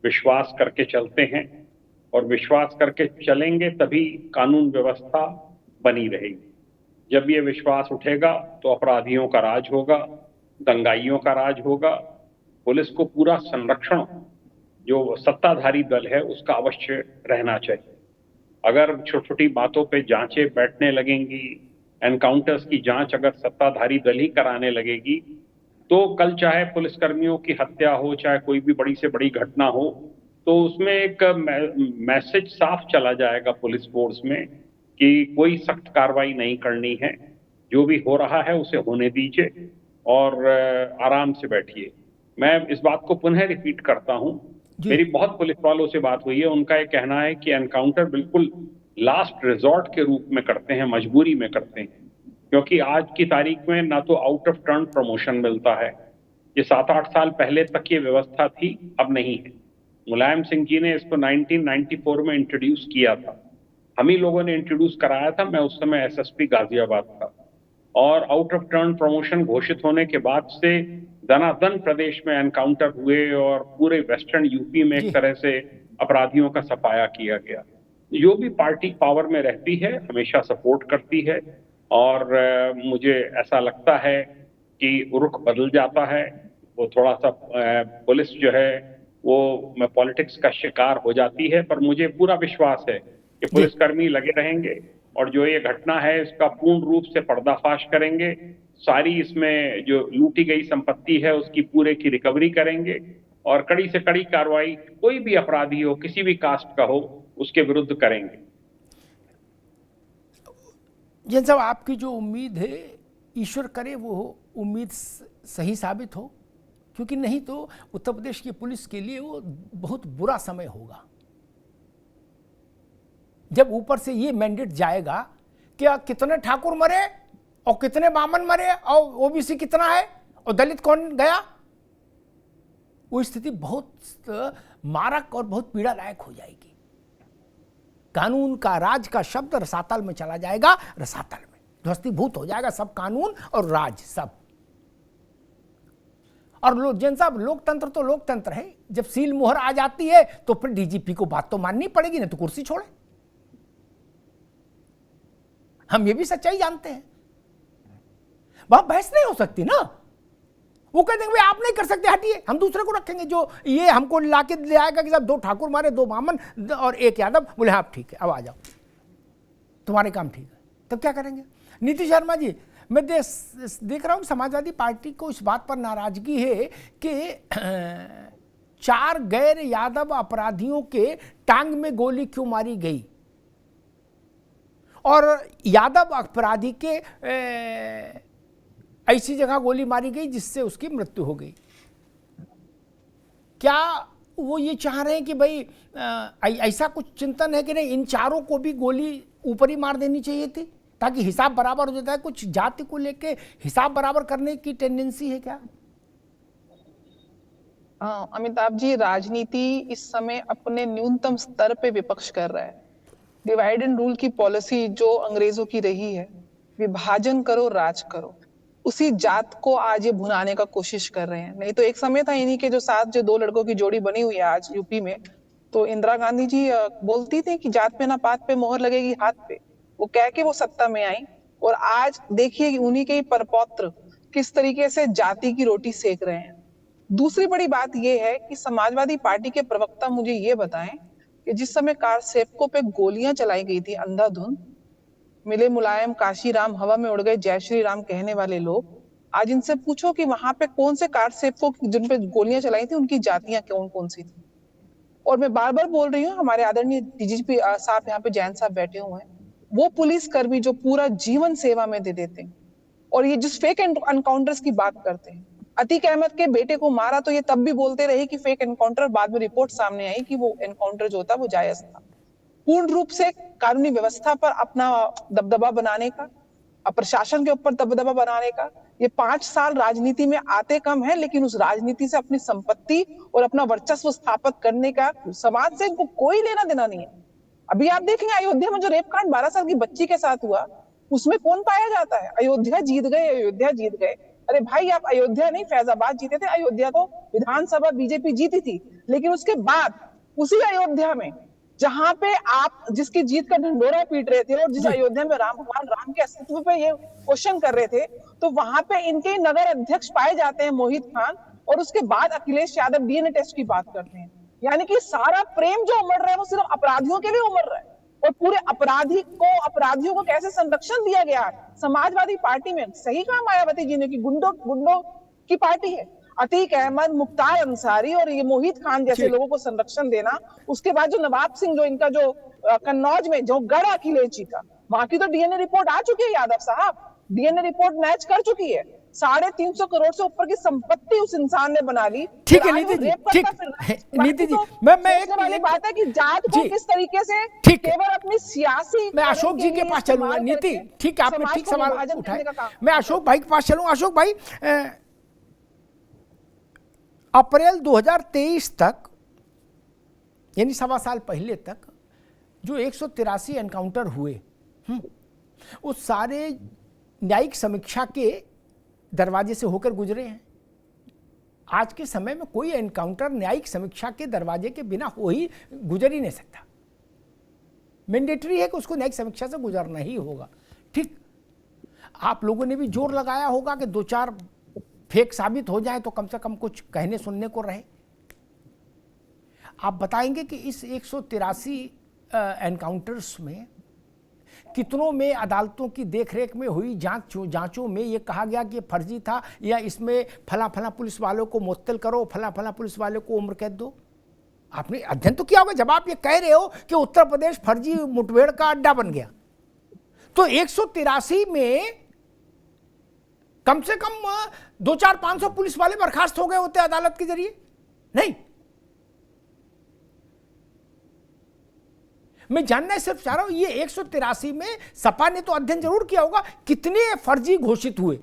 विश्वास करके चलते हैं, और विश्वास करके चलेंगे तभी कानून व्यवस्था बनी रहेगी। जब ये विश्वास उठेगा तो अपराधियों का राज होगा, दंगाइयों का राज होगा। पुलिस को पूरा संरक्षण जो सत्ताधारी दल है उसका अवश्य रहना चाहिए। अगर छोटी छोटी बातों पे जांचें बैठने लगेंगी, एनकाउंटर्स की जांच अगर सत्ताधारी दल ही कराने लगेगी, तो कल चाहे पुलिसकर्मियों की हत्या हो, चाहे कोई भी बड़ी से बड़ी घटना हो, तो उसमें एक मैसेज साफ चला जाएगा पुलिस फोर्स में कि कोई सख्त कार्रवाई नहीं करनी है, जो भी हो रहा है उसे होने दीजिए और आराम से बैठिए। मैं इस बात को पुनः रिपीट करता हूं, मेरी बहुत पुलिस वालों से बात हुई है, उनका ये कहना है कि एनकाउंटर बिल्कुल लास्ट रिजॉर्ट के रूप में करते हैं, मजबूरी में करते हैं, क्योंकि आज की तारीख में ना तो आउट ऑफ टर्न प्रमोशन मिलता है। ये 7-8 साल पहले तक ये व्यवस्था थी, अब नहीं है। मुलायम सिंह जी ने इसको 1994 में इंट्रोड्यूस किया था, हम ही लोगों ने इंट्रोड्यूस कराया था, मैं उस समय एसएसपी गाजियाबाद था। और आउट ऑफ टर्न प्रमोशन घोषित होने के बाद से दनादन प्रदेश में एनकाउंटर हुए और पूरे वेस्टर्न यूपी में एक तरह से अपराधियों का सफाया किया गया। जो भी पार्टी पावर में रहती है हमेशा सपोर्ट करती है, और मुझे ऐसा लगता है कि रुख बदल जाता है। वो थोड़ा सा पुलिस जो है वो पॉलिटिक्स का शिकार हो जाती है, पर मुझे पूरा विश्वास है कि पुलिसकर्मी लगे रहेंगे और जो ये घटना है इसका पूर्ण रूप से पर्दाफाश करेंगे। सारी इसमें जो लूटी गई संपत्ति है उसकी पूरे की रिकवरी करेंगे और कड़ी से कड़ी कार्रवाई कोई भी अपराधी हो, किसी भी कास्ट का हो, उसके विरुद्ध करेंगे। जैन साहब, आपकी जो उम्मीद है ईश्वर करे वो उम्मीद सही साबित हो, क्योंकि नहीं तो उत्तर प्रदेश की पुलिस के लिए वो बहुत बुरा समय होगा जब ऊपर से ये मैंडेट जाएगा कि कितने ठाकुर मरे और कितने बामन मरे और ओबीसी कितना है और दलित कौन गया, वो स्थिति बहुत मारक और बहुत पीड़ादायक हो जाएगी। कानून का, राज का शब्द रसातल में चला जाएगा, रसातल में ध्वस्तीभूत हो जाएगा सब कानून और राज सब। और जैन साहब, लोकतंत्र तो लोकतंत्र है, जब सील मोहर आ जाती है तो फिर डीजीपी को बात तो माननी पड़ेगी, नहीं तो कुर्सी छोड़े। हम ये भी सच्चाई जानते हैं, वहां बहस नहीं हो सकती ना। वो कहते हैं भाई आप नहीं कर सकते, हटिए, हम दूसरे को रखेंगे जो ये हमको लाके ले आएगा कि साहब 2 ठाकुर मारे, 2 बामन और 1 यादव। बोले हाँ ठीक है, अब आ जाओ, तुम्हारे काम ठीक है। तब क्या करेंगे? नीतीश शर्मा जी, मैं देख रहा हूं समाजवादी पार्टी को इस बात पर नाराजगी है कि 4 गैर यादव अपराधियों के टांग में गोली क्यों मारी गई और यादव अपराधी के ऐसी जगह गोली मारी गई जिससे उसकी मृत्यु हो गई। क्या वो ये चाह रहे हैं कि भाई ऐसा कुछ चिंतन है कि नहीं, इन 4 को भी गोली ऊपर ही मार देनी चाहिए थी ताकि हिसाब बराबर हो जाता है? कुछ जाति को लेके हिसाब बराबर करने की टेंडेंसी है क्या? अमिताभ जी, राजनीति इस समय अपने न्यूनतम स्तर पे विपक्ष कर रहा है। डिवाइड एंड रूल की पॉलिसी जो अंग्रेजों की रही है, विभाजन करो राज करो, उसी जात को आज ये भुनाने का कोशिश कर रहे हैं। नहीं तो एक समय था इन्हीं के जो साथ जो 2 लड़कों की जोड़ी बनी हुई है आज यूपी में, तो इंदिरा गांधी जी बोलती थी कि जात पे ना पात पे मोहर लगेगी हाथ पे, वो कह के वो सत्ता में आई। और आज देखिए उन्हीं के ही परपौत्र किस तरीके से जाति की रोटी सेक रहे हैं। दूसरी बड़ी बात यह है कि समाजवादी पार्टी के प्रवक्ता मुझे ये बताएं कि जिस समय कार सेवकों पे गोलियां चलाई गई थी अंधाधुंध, मिले मुलायम काशीराम हवा में उड़ गए जय श्री राम कहने वाले लोग, आज इनसे पूछो कि वहां पे कौन से कार सेवकों जिन पे गोलियां चलाई थी उनकी जातियां कौन कौन सी थी। और मैं बार बार बोल रही हूँ, हमारे आदरणीय डीजीपी साहब यहाँ पे जैन साहब बैठे हुए हैं, वो पुलिस कर्मी जो पूरा जीवन सेवा में दे देते हैं और ये जिस फेक एनकाउंटर्स की बात करते हैं, अतीक अहमद के बेटे को मारा तो ये तब भी बोलते रहे कि फेक एनकाउंटर, बाद में रिपोर्ट सामने आई कि वो एनकाउंटर जो था वो जायज था। पूर्ण रूप से कानूनी व्यवस्था पर अपना दबदबा बनाने का, प्रशासन के ऊपर दबदबा बनाने का, ये 5 साल राजनीति में आते कम है, लेकिन उस राजनीति से अपनी संपत्ति और अपना वर्चस्व स्थापित करने का समाज से इनको कोई लेना देना नहीं है। अभी आप देखेंगे अयोध्या में जो रेप कांड 12 साल की बच्ची के साथ हुआ, उसमें कौन पाया जाता है? अयोध्या जीत गए, अयोध्या जीत गए। अरे भाई, आप अयोध्या नहीं फैजाबाद जीते थे, अयोध्या तो विधानसभा बीजेपी जीती थी, लेकिन उसके बाद उसी अयोध्या में जहां पे आप जिसकी जीत का ढंढोरा पीट रहे थे और जिस अयोध्या में भगवान राम के अस्तित्व पे ये क्वेश्चन कर रहे थे, तो वहां पे इनके नगर अध्यक्ष पाए जाते हैं मोहित खान, और उसके बाद अखिलेश यादव डीएनए टेस्ट की बात करते हैं। यानी कि सारा प्रेम जो उमड़ रहा है वो सिर्फ अपराधियों के लिए उमड़ रहा है। और पूरे अपराधियों को कैसे संरक्षण दिया गया समाजवादी पार्टी में। सही कहा मायावती जी ने कि गुंडों की पार्टी है। अतीक अहमद, मुख्तार अंसारी और ये मोहित खान जैसे लोगों को संरक्षण देना। उसके बाद जो नवाब सिंह, जो इनका जो कन्नौज में जो गढ़ अखिलेश जी का, वहां की तो डीएनए रिपोर्ट आ चुकी है यादव साहब, डीएनए रिपोर्ट मैच कर चुकी है। 350 करोड़ से ऊपर की संपत्ति उस इंसान ने बना ली। ठीक है नीति जी, ठीक नीति जी, मैं एक बात है कि जात को किस तरीके से केवल अपनी सियासी, मैं अशोक जी के पास चलूंगा। नीति, ठीक है, आपने ठीक सवाल उठाया, मैं अशोक भाई के पास चलूंगा। अशोक भाई, अप्रैल 2023 तक, यानी 1.25 साल पहले तक जो 183 एनकाउंटर हुए, उस सारे न्यायिक समीक्षा के दरवाजे से होकर गुजरे हैं। आज के समय में कोई एनकाउंटर न्यायिक समीक्षा के दरवाजे के बिना गुजर ही नहीं सकता। मैंडेटरी है कि उसको न्यायिक समीक्षा से गुजरना ही होगा। ठीक, आप लोगों ने भी जोर लगाया होगा कि 2-4 फेक साबित हो जाए तो कम से कम कुछ कहने सुनने को रहे। आप बताएंगे कि इस 183 एनकाउंटर्स में कितनों में अदालतों की देखरेख में हुई जांचों में ये कहा गया कि ये फर्जी था, या इसमें फला पुलिस वालों को मुअत्तल करो, फला पुलिस वालों को उम्र कैद दो? आपने अध्ययन तो किया होगा। जब आप ये कह रहे हो कि उत्तर प्रदेश फर्जी मुठभेड़ का अड्डा बन गया, तो 183 में कम से कम 200-500 पुलिस वाले बर्खास्त हो गए होते अदालत के जरिए? नहीं। मैं जानना सिर्फ चाह रहा हूं, ये 183 में सपा ने तो अध्ययन जरूर किया होगा, कितने फर्जी घोषित हुए?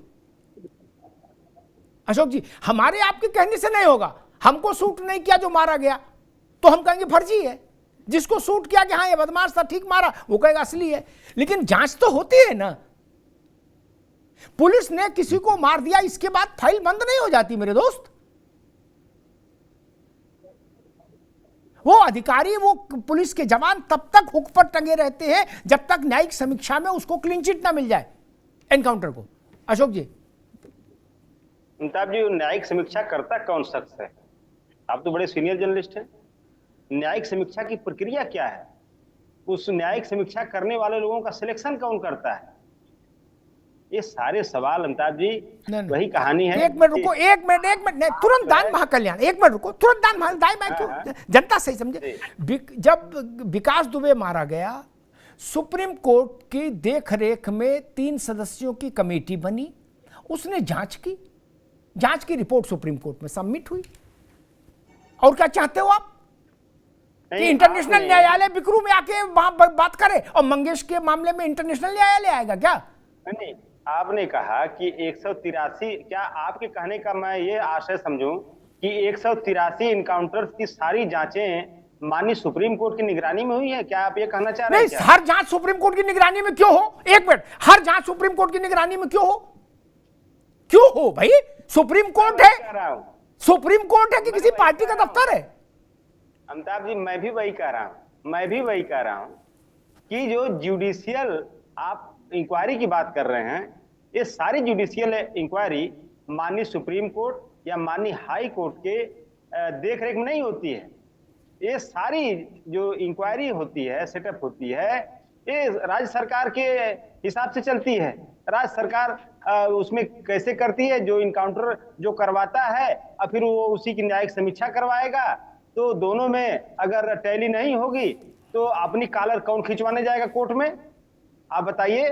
अशोक जी, हमारे आपके कहने से नहीं होगा। हमको सूट नहीं किया जो मारा गया तो हम कहेंगे फर्जी है, जिसको सूट किया कि हाँ ये बदमाश था, ठीक मारा, वो कहेगा असली है। लेकिन जांच तो होती है ना। पुलिस ने किसी को मार दिया, इसके बाद फाइल बंद नहीं हो जाती मेरे दोस्त। वो अधिकारी, वो पुलिस के जवान तब तक हुक पर टंगे रहते हैं जब तक न्यायिक समीक्षा में उसको क्लीन चिट ना मिल जाए एनकाउंटर को। अशोक जी। अमिताभ जी, न्यायिक समीक्षा करता कौन शख्स है? आप तो बड़े सीनियर जर्नलिस्ट हैं। न्यायिक समीक्षा की प्रक्रिया क्या है? उस न्यायिक समीक्षा करने वाले लोगों का सिलेक्शन कौन करता है? ये सारे सवाल अमिताभ जी वही कहानी है। एक मिनट रुको, एक मिनट तुरंत दान महाकल्याण, एक मिनट रुको, तुरंत दान महाकल्याण, जनता सही समझे। जब विकास दुबे मारा गया, सुप्रीम कोर्ट की देखरेख में 3 सदस्यों की कमेटी बनी, उसने जांच की, जांच की रिपोर्ट सुप्रीम कोर्ट में सबमिट हुई। और क्या चाहते हो आप कि इंटरनेशनल न्यायालय बिकरू में आके वहां बात करे और मंगेश के मामले में इंटरनेशनल न्यायालय आएगा क्या? नहीं, आपने कहा कि 183, क्या आपके कहने का मैं ये आशय समझूं कि 183 इनकाउंटर्स की सारी जांचें माननीय सुप्रीम कोर्ट की निगरानी में हुई है? क्या आप ये कहना चाह रहे हैं? नहीं, हर जांच सुप्रीम कोर्ट की निगरानी में क्यों हो? एक मिनट, हर जांच सुप्रीम कोर्ट की निगरानी में क्यों हो? क्यों हो भाई? सुप्रीम कोर्ट है, सुप्रीम कोर्ट है कि किसी पार्टी का दफ्तर है? अमिताभ जी, मैं भी वही कह रहा हूं कि जो जुडिशियल आप इंक्वायरी की बात कर रहे हैं, ये सारी जुडिशियल इंक्वायरी माननीय सुप्रीम कोर्ट या माननीय हाई कोर्ट के देखरेख में नहीं होती है। ये सारी जो इंक्वायरी होती है, सेटअप होती है, ये राज्य सरकार के हिसाब से चलती है। राज्य सरकार उसमें कैसे करती है, जो इनकाउंटर जो करवाता है और फिर वो उसी की न्यायिक समीक्षा करवाएगा। तो दोनों में अगर टैली नहीं होगी तो अपनी कॉलर कौन खिंचवाने जाएगा कोर्ट में? आप बताइए।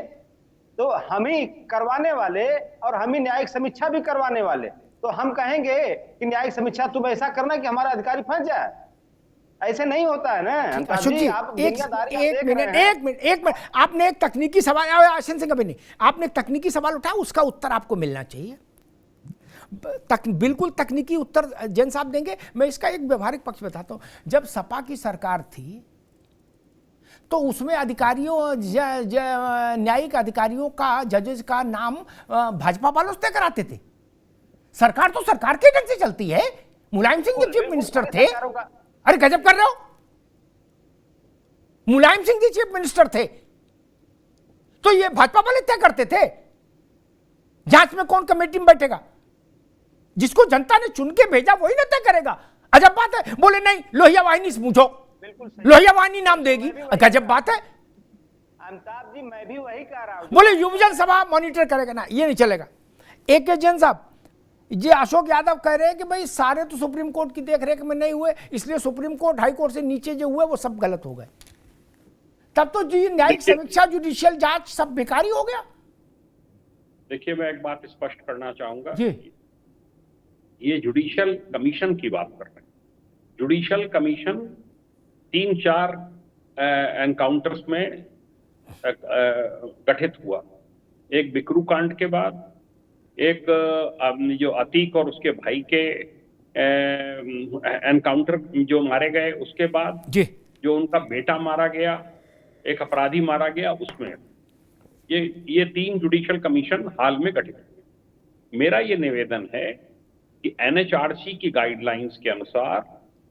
तो हम ही करवाने वाले और हम ही न्यायिक समीक्षा भी करवाने वाले, तो हम कहेंगे कि न्यायिक समीक्षा तुम ऐसा करना कि हमारा अधिकारी फंस जाए। ऐसे नहीं होता है ना। अशोक जी, एक मिनट, आपने एक तकनीकी सवाल, आशन सिंह कभी नहीं, आपने एक तकनीकी सवाल उठाया, उसका उत्तर आपको मिलना चाहिए। बिल्कुल तकनीकी उत्तर जैन साहब देंगे। मैं इसका एक व्यवहारिक पक्ष बताता हूं। जब सपा की सरकार थी तो उसमें अधिकारियों, न्यायिक अधिकारियों का, जजेस का नाम भाजपा वालों तय कराते थे। सरकार तो सरकार के ढंग से चलती है। मुलायम सिंह जब चीफ मिनिस्टर थे, अरे गजब कर रहे हो, मुलायम सिंह जी चीफ मिनिस्टर थे तो ये भाजपा वाले तय करते थे जांच में कौन कमेटी में बैठेगा। जिसको जनता ने चुन के भेजा वही ना तय करेगा। अजब बात है। बोले नहीं, लोहिया वाहिनी से पूछो, लोहिया वाहिनी नाम देगी। गजब बात है। अमिताभ जी, मैं भी वही कह रहा हूं। बोले युवजन सभा मॉनिटर करेगा ना, ये नहीं चलेगा। एक जैन साहब, ये अशोक यादव कह रहे हैं कि भाई सारे तो सुप्रीम कोर्ट की देखरेख में नहीं हुए, इसलिए सुप्रीम कोर्ट हाई कोर्ट से नीचे जो हुए वो सब गलत हो गए। तब तो जी न्यायिक समीक्षा, जुडिशियल जांच सब बेकारी हो गया। देखिए, मैं एक बात स्पष्ट करना चाहूंगा जी। ये जुडिशियल कमीशन की बात कर रहे हैं। जुडिशियल कमीशन 3-4 एनकाउंटर्स में गठित हुआ। एक बिकरू कांड के बाद, एक जो अतीक और उसके भाई के एनकाउंटर जो मारे गए, उसके बाद जी जो उनका बेटा मारा गया, एक अपराधी मारा गया, उसमें ये 3 जुडिशियल कमीशन हाल में गठित हुए। मेरा ये निवेदन है कि NHRC की गाइडलाइंस के अनुसार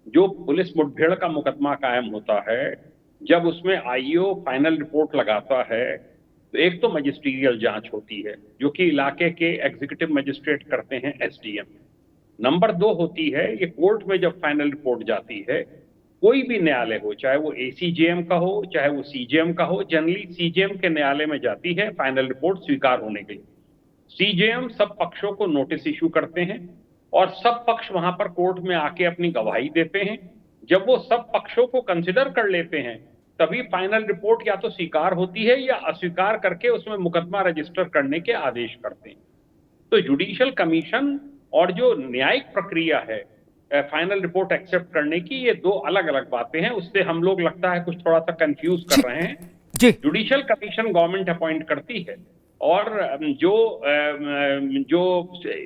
जो पुलिस मुठभेड़ का मुकदमा कायम होता है, जब उसमें IAO फाइनल रिपोर्ट लगाता है तो एक तो मजिस्ट्रियल जांच होती है जो कि इलाके के एग्जीक्यूटिव मजिस्ट्रेट करते हैं, SDM। नंबर 2 होती है, ये कोर्ट में जब फाइनल रिपोर्ट जाती है, कोई भी न्यायालय हो, चाहे वो ACJM का हो चाहे वो CJM का हो, जनरली CJM के न्यायालय में जाती है फाइनल रिपोर्ट स्वीकार होने के लिए। CJM सब पक्षों को नोटिस इशू करते हैं और सब पक्ष वहां पर कोर्ट में आके अपनी गवाही देते हैं। जब वो सब पक्षों को कंसिडर कर लेते हैं तभी फाइनल रिपोर्ट या तो स्वीकार होती है या अस्वीकार करके उसमें मुकदमा रजिस्टर करने के आदेश करते हैं। तो जुडिशियल कमीशन और जो न्यायिक प्रक्रिया है फाइनल रिपोर्ट एक्सेप्ट करने की, ये 2 अलग अलग बातें हैं। उससे हम लोग लगता है कुछ थोड़ा सा कंफ्यूज कर रहे हैं। जुडिशियल कमीशन गवर्नमेंट अपॉइंट करती है और जो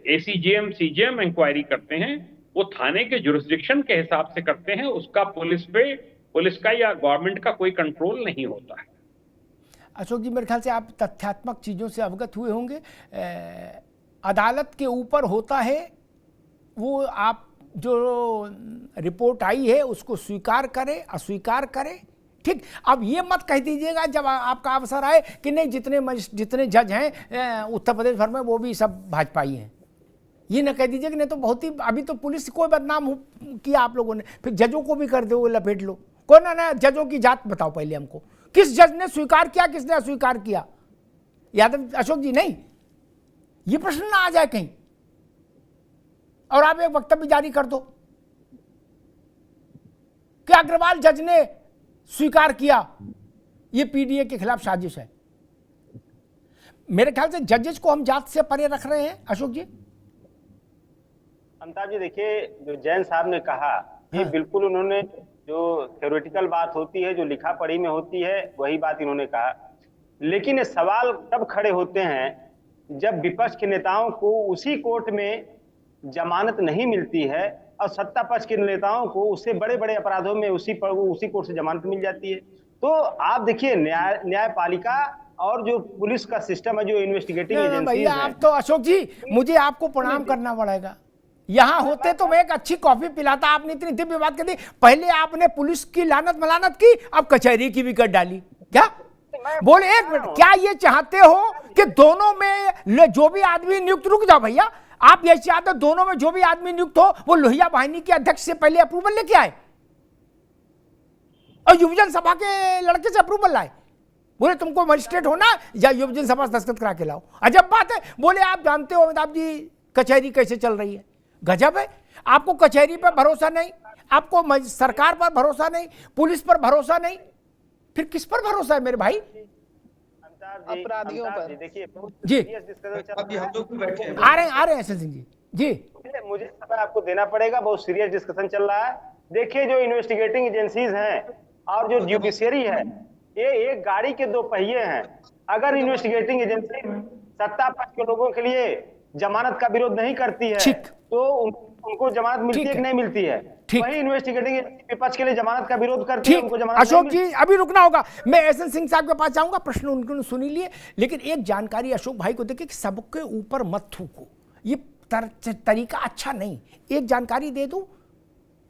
एसीजेएम सीजेएम इंक्वायरी करते हैं वो थाने के जुरिस्डिक्शन के हिसाब से करते हैं, उसका पुलिस का या गवर्नमेंट का कोई कंट्रोल नहीं होता है। अशोक जी, मेरे ख्याल से आप तथ्यात्मक चीज़ों से अवगत हुए होंगे। अदालत के ऊपर होता है वो, आप जो रिपोर्ट आई है उसको स्वीकार करें अस्वीकार करें, ठीक। अब ये मत कह दीजिएगा जब आपका अवसर आए कि नहीं जितने जज हैं उत्तर प्रदेश भर में वो भी सब भाजपाई हैं। ये ना कह दीजिए कि नहीं तो बहुत ही, अभी तो पुलिस को बदनाम किया आप लोगों ने, फिर जजों को भी कर दो लपेट लो। कौन ना जजों की जात बताओ पहले हमको, किस जज ने स्वीकार किया किसने अस्वीकार किया? यादव अशोक जी, नहीं ये प्रश्न ना आ जाए कहीं और आप एक वक्तव्य जारी कर दो कि अग्रवाल जज ने स्वीकार किया ये पीडीए के खिलाफ साजिश है। मेरे ख्याल से जजेस को हम जात से परे रख रहे हैं अशोक जी। अमिताभ जी, देखिए जो जैन साहब ने कहा ये बिल्कुल उन्होंने जो थ्योरेटिकल बात होती है, जो लिखा पढ़ी में होती है, वही बात इन्होंने कहा। लेकिन ये सवाल तब खड़े होते हैं जब विपक्ष के नेताओं को उसी कोर्ट में जमानत नहीं मिलती है और सत्ता पक्ष के नेताओं को उससे बड़े बड़े अपराधों में उसी कोर्ट से जमानत मिल जाती है। तो आप देखिए न्यायपालिका और जो पुलिस का सिस्टम है, जो इन्वेस्टिगेटिंग एजेंसी है। आप तो अशोक जी, मुझे आपको प्रणाम करना पड़ेगा। यहाँ होते तो मैं एक अच्छी कॉफी पिलाता। आपने इतनी दिव्य बात कर दी। पहले आपने पुलिस की लानत मलानत की, अब कचहरी की भी कर डाली। क्या बोले? एक मिनट, क्या ये चाहते हो कि दोनों में जो भी आदमी नियुक्त, रुक जाओ भैया, आप ये चाहते हो दोनों में जो भी आदमी नियुक्त हो वो लोहिया वाहिनी के अध्यक्ष से पहले अप्रूवल लेके आए और युवजन सभा के लड़के से अप्रूवल लाए? बोले तुमको मजिस्ट्रेट होना या युवजन सभा दस्तखत करा के लाओ। अजब बात है। बोले आप जानते हो अमिताभ जी कचहरी कैसे चल रही है? गजब है। आपको कचहरी पर भरोसा नहीं, आपको सरकार पर भरोसा नहीं, पुलिस पर भरोसा नहीं, फिर किस पर भरोसा है मेरे भाई? अपराधियों पर। देखिए जी, अभी हम लोग बैठे हैं, आ रहे हैं एसएल सिंह जी। जी, मुझे समय आपको देना पड़ेगा, बहुत सीरियस डिस्कशन चल रहा है। देखिए जो इन्वेस्टिगेटिंग एजेंसीज हैं और जो जुडिशियरी है, ये एक गाड़ी के दो पहिए हैं। अगर इन्वेस्टिगेटिंग एजेंसी सत्ता पक्ष के लोगों के लिए जमानत का विरोध नहीं करती है तो उनको जमानत मिलती है कि नहीं मिलती है? वही इन्वेस्टिगेटिंग विपक्ष के लिए जमानत का विरोध करती है, उनको जमानत अशोक जी अभी रुकना होगा, मैं एसएन सिंह साहब के पास जाऊंगा, प्रश्न उनको सुनी लिए। लेकिन एक जानकारी अशोक भाई को देखिए कि सबके ऊपर मत थूको, ये तरीका अच्छा नहीं। एक जानकारी दे दूं,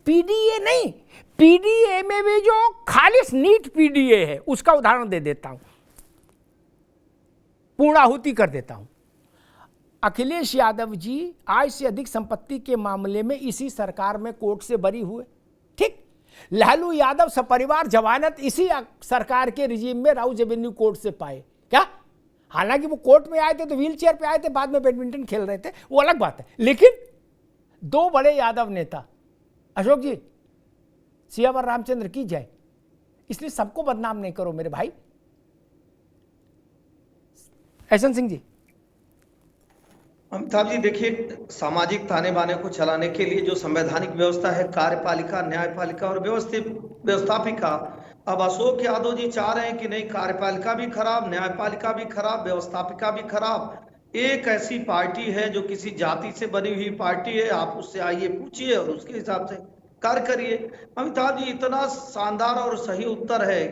पीडीए नहीं, पीडीए में भी जो खालिस नीट पीडीए है उसका उदाहरण दे देता हूं, पूर्णाहुति कर देता हूं। अखिलेश यादव जी आय से अधिक संपत्ति के मामले में इसी सरकार में कोर्ट से बरी हुए, ठीक। लालू यादव सपरिवार जमानत इसी सरकार के रिजीम में राउज एवेन्यू कोर्ट से पाए। क्या? हालांकि वो कोर्ट में आए थे तो व्हील चेयर पे आए थे, बाद में बैडमिंटन खेल रहे थे, वो अलग बात है। लेकिन दो बड़े यादव नेता, अशोक जी सियावर रामचंद्र की जय, इसलिए सबको बदनाम नहीं करो मेरे भाई। एसएन सिंह जी। अमिताभ जी देखिए, सामाजिक ताने बाने को चलाने के लिए जो संवैधानिक व्यवस्था है, कार्यपालिका, न्यायपालिका और व्यवस्थापिका, अब अशोक यादव जी चाह रहे हैं कि नहीं, कार्यपालिका भी खराब, न्यायपालिका भी खराब, व्यवस्थापिका भी खराब। एक ऐसी पार्टी है जो किसी जाति से बनी हुई पार्टी है, आप उससे आइए पूछिए और उसके हिसाब से कार्य करिए। अमिताभ जी इतना शानदार और सही उत्तर है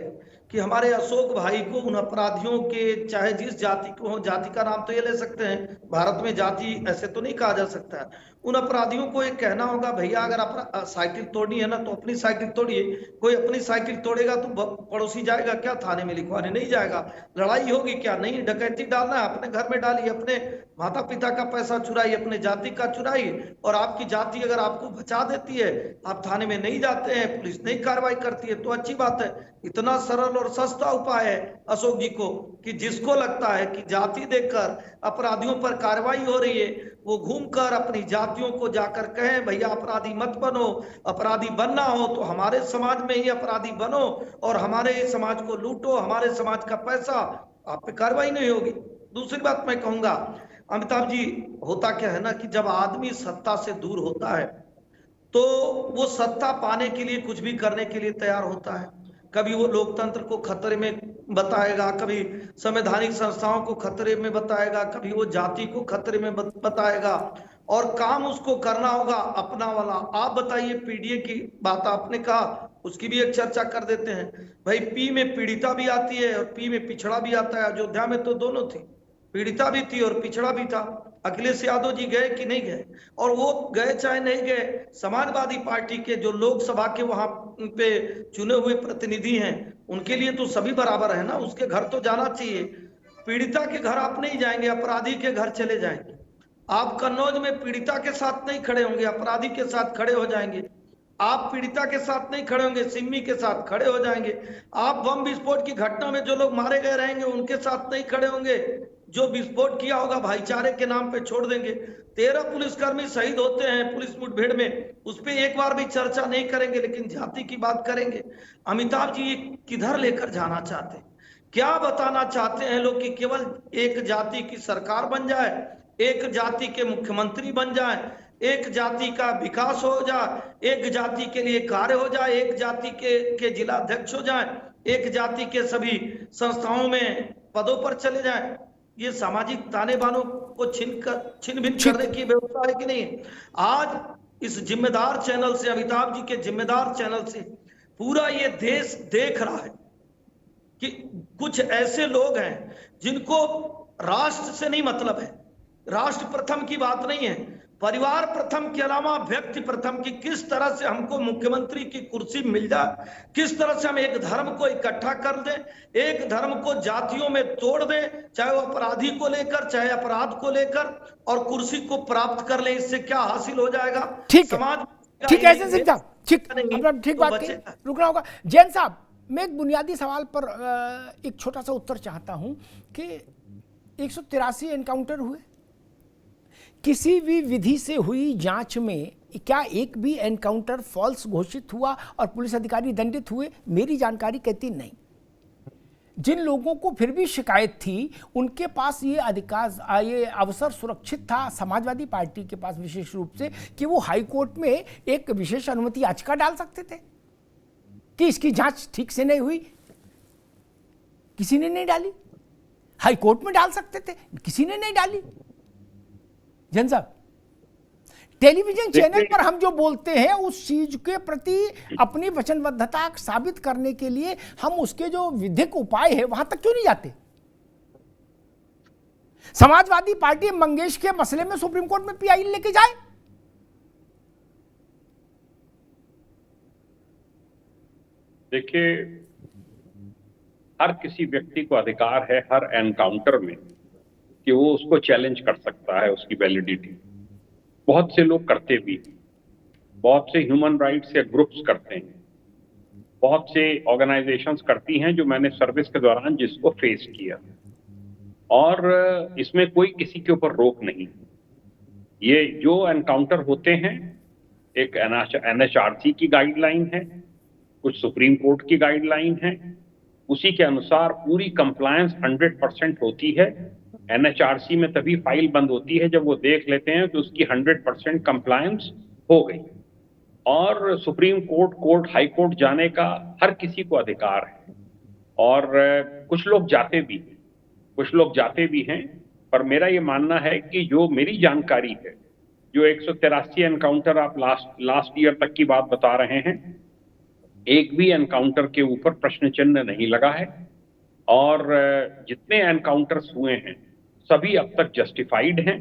कि हमारे अशोक भाई को उन अपराधियों के, चाहे जिस जाति को हो, जाति का नाम तो ये ले सकते हैं, भारत में जाति ऐसे तो नहीं कहा जा सकता है, उन अपराधियों को एक कहना होगा, भैया अगर अपना साइकिल तोड़नी है ना तो अपनी साइकिल तोड़िए। कोई अपनी साइकिल तोड़ेगा तो पड़ोसी जाएगा क्या थाने में लिखवाने? नहीं जाएगा। लड़ाई होगी क्या? नहीं। डकैती डालना है अपने घर में डालिए, अपने माता पिता का पैसा चुराइए, अपने जाति का चुराइए, और आपकी जाति अगर आपको बचा देती है, आप थाने में नहीं जाते हैं, पुलिस नहीं कार्रवाई करती है तो अच्छी बात है। इतना सरल और सस्ता उपाय है अशोक जी को कि जिसको लगता है कि जाति देखकर अपराधियों पर कार्रवाई हो रही है, वो घूमकर अपनी जातियों को जाकर कहें भैया अपराधी मत बनो, अपराधी बनना हो तो हमारे समाज में ही अपराधी बनो और हमारे समाज को लूटो, हमारे समाज का पैसा, आप पे कार्रवाई नहीं होगी। दूसरी बात मैं कहूंगा अमिताभ जी, होता क्या है ना कि जब आदमी सत्ता से दूर होता है तो वो सत्ता पाने के लिए कुछ भी करने के लिए तैयार होता है। कभी वो लोकतंत्र को खतरे में बताएगा, कभी संवैधानिक संस्थाओं को खतरे में बताएगा, कभी वो जाति को खतरे में बताएगा, और काम उसको करना होगा अपना वाला। आप बताइए, पीडीए की बात आपने कहा, उसकी भी एक चर्चा कर देते हैं। भाई पी में पीड़िता भी आती है और पी में पिछड़ा भी आता है। अयोध्या में तो दोनों थी, पीड़िता भी थी और पिछड़ा भी था। अखिलेश यादव जी गए कि नहीं गए? और वो गए चाहे नहीं गए, समाजवादी पार्टी के जो लोकसभा के वहां पे चुने हुए प्रतिनिधि हैं, उनके लिए तो सभी बराबर है ना, उसके घर तो जाना चाहिए। पीड़िता के घर आप नहीं जाएंगे, अपराधी के घर चले जाएंगे। आप कन्नौज में पीड़िता के साथ नहीं खड़े होंगे, अपराधी के साथ खड़े हो जाएंगे। आप पीड़िता के साथ नहीं खड़े होंगे, सिम्मी के साथ खड़े हो जाएंगे। आप बम विस्फोट की घटना में जो लोग मारे गए रहेंगे, उनके साथ नहीं खड़े होंगे। जो विस्फोट किया होगा भाईचारे के नाम पे छोड़ देंगे। 13 पुलिसकर्मी शहीद होते हैं पुलिस मुठभेड़ में, उस पर एक बार भी चर्चा नहीं करेंगे, लेकिन जाति की बात करेंगे। अमिताभ जी किधर लेकर जाना चाहते हैं? क्या बताना चाहते हैं लोग कि केवल एक जाति की सरकार बन जाए, एक जाति के मुख्यमंत्री बन जाए, एक जाति का विकास हो जाए, एक जाति के लिए कार्य हो जाए, एक जाति के जिला अध्यक्ष हो जाए, एक जाति के सभी संस्थाओं में पदों पर चले जाए? ये सामाजिक ताने बानों को छिन भिन करने की व्यवस्था है कि नहीं? आज इस जिम्मेदार चैनल से, अमिताभ जी के जिम्मेदार चैनल से पूरा ये देश देख रहा है कि कुछ ऐसे लोग हैं जिनको राष्ट्र से नहीं मतलब है। राष्ट्र प्रथम की बात नहीं है, परिवार प्रथम के अलावा व्यक्ति प्रथम की। किस तरह से हमको मुख्यमंत्री की कुर्सी मिल जाए, किस तरह से हम एक धर्म को इकट्ठा कर दें, एक धर्म को जातियों में तोड़ दें, चाहे वो अपराधी को लेकर चाहे अपराध को लेकर, और कुर्सी को प्राप्त कर ले। इससे क्या हासिल हो जाएगा? ठीक समाज ठीक है सिंह साहब, ठीक बात कही, रुकना होगा। जैन साहब, मैं एक बुनियादी सवाल पर एक छोटा सा उत्तर चाहता हूं कि 183 एनकाउंटर हुए, किसी भी विधि से हुई जांच में क्या एक भी एनकाउंटर फॉल्स घोषित हुआ और पुलिस अधिकारी दंडित हुए? मेरी जानकारी कहती नहीं। जिन लोगों को फिर भी शिकायत थी, उनके पास ये अधिकार, ये अवसर सुरक्षित था समाजवादी पार्टी के पास विशेष रूप से, कि वो हाई कोर्ट में एक विशेष अनुमति याचिका डाल सकते थे कि इसकी जांच ठीक से नहीं हुई। किसी ने नहीं डाली। हाई कोर्ट में डाल सकते थे, किसी ने नहीं डाली। जैन साहब, टेलीविजन चैनल पर हम जो बोलते हैं उस चीज के प्रति अपनी वचनबद्धता साबित करने के लिए हम उसके जो विधिक उपाय है वहां तक क्यों नहीं जाते? समाजवादी पार्टी मंगेश के मसले में सुप्रीम कोर्ट में पीआई लेके जाए। देखिए, हर किसी व्यक्ति को अधिकार है हर एनकाउंटर में कि वो उसको चैलेंज कर सकता है, उसकी वैलिडिटी। बहुत से लोग करते भी, बहुत से ह्यूमन राइट्स या ग्रुप्स करते हैं, बहुत से ऑर्गेनाइजेशंस करती हैं, जो मैंने सर्विस के दौरान जिसको फेस किया, और इसमें कोई किसी के ऊपर रोक नहीं। ये जो एनकाउंटर होते हैं, एक NHRC की गाइडलाइन है, कुछ सुप्रीम कोर्ट की गाइडलाइन है, उसी के अनुसार पूरी कंप्लायंस 100% होती है। NHRC में तभी फाइल बंद होती है जब वो देख लेते हैं कि उसकी 100% कंप्लायंस हो गई। और सुप्रीम कोर्ट, हाई कोर्ट जाने का हर किसी को अधिकार है, और कुछ लोग जाते भी हैं। पर मेरा ये मानना है कि जो मेरी जानकारी है, जो 183 एनकाउंटर आप लास्ट ईयर तक की बात बता रहे हैं, एक भी एनकाउंटर के ऊपर प्रश्न चिन्ह नहीं लगा है, और जितने एनकाउंटर्स हुए हैं सभी अब तक जस्टिफाइड हैं।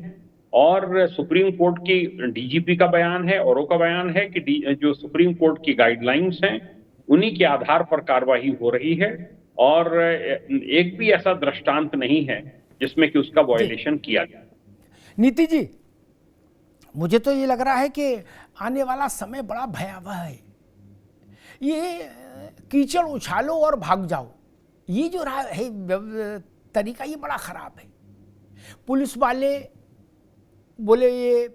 और सुप्रीम कोर्ट की DGP का बयान है, औरों का बयान है कि जो सुप्रीम कोर्ट की गाइडलाइंस हैं उन्हीं के आधार पर कार्रवाई हो रही है, और एक भी ऐसा दृष्टांत नहीं है जिसमें कि उसका वायलेशन किया गया। नीति जी, मुझे तो ये लग रहा है कि आने वाला समय बड़ा भयावह है। ये कीचड़ उछालो और भाग जाओ, ये जो रहा है तरीका, ये बड़ा खराब है। पुलिस वाले बोले ये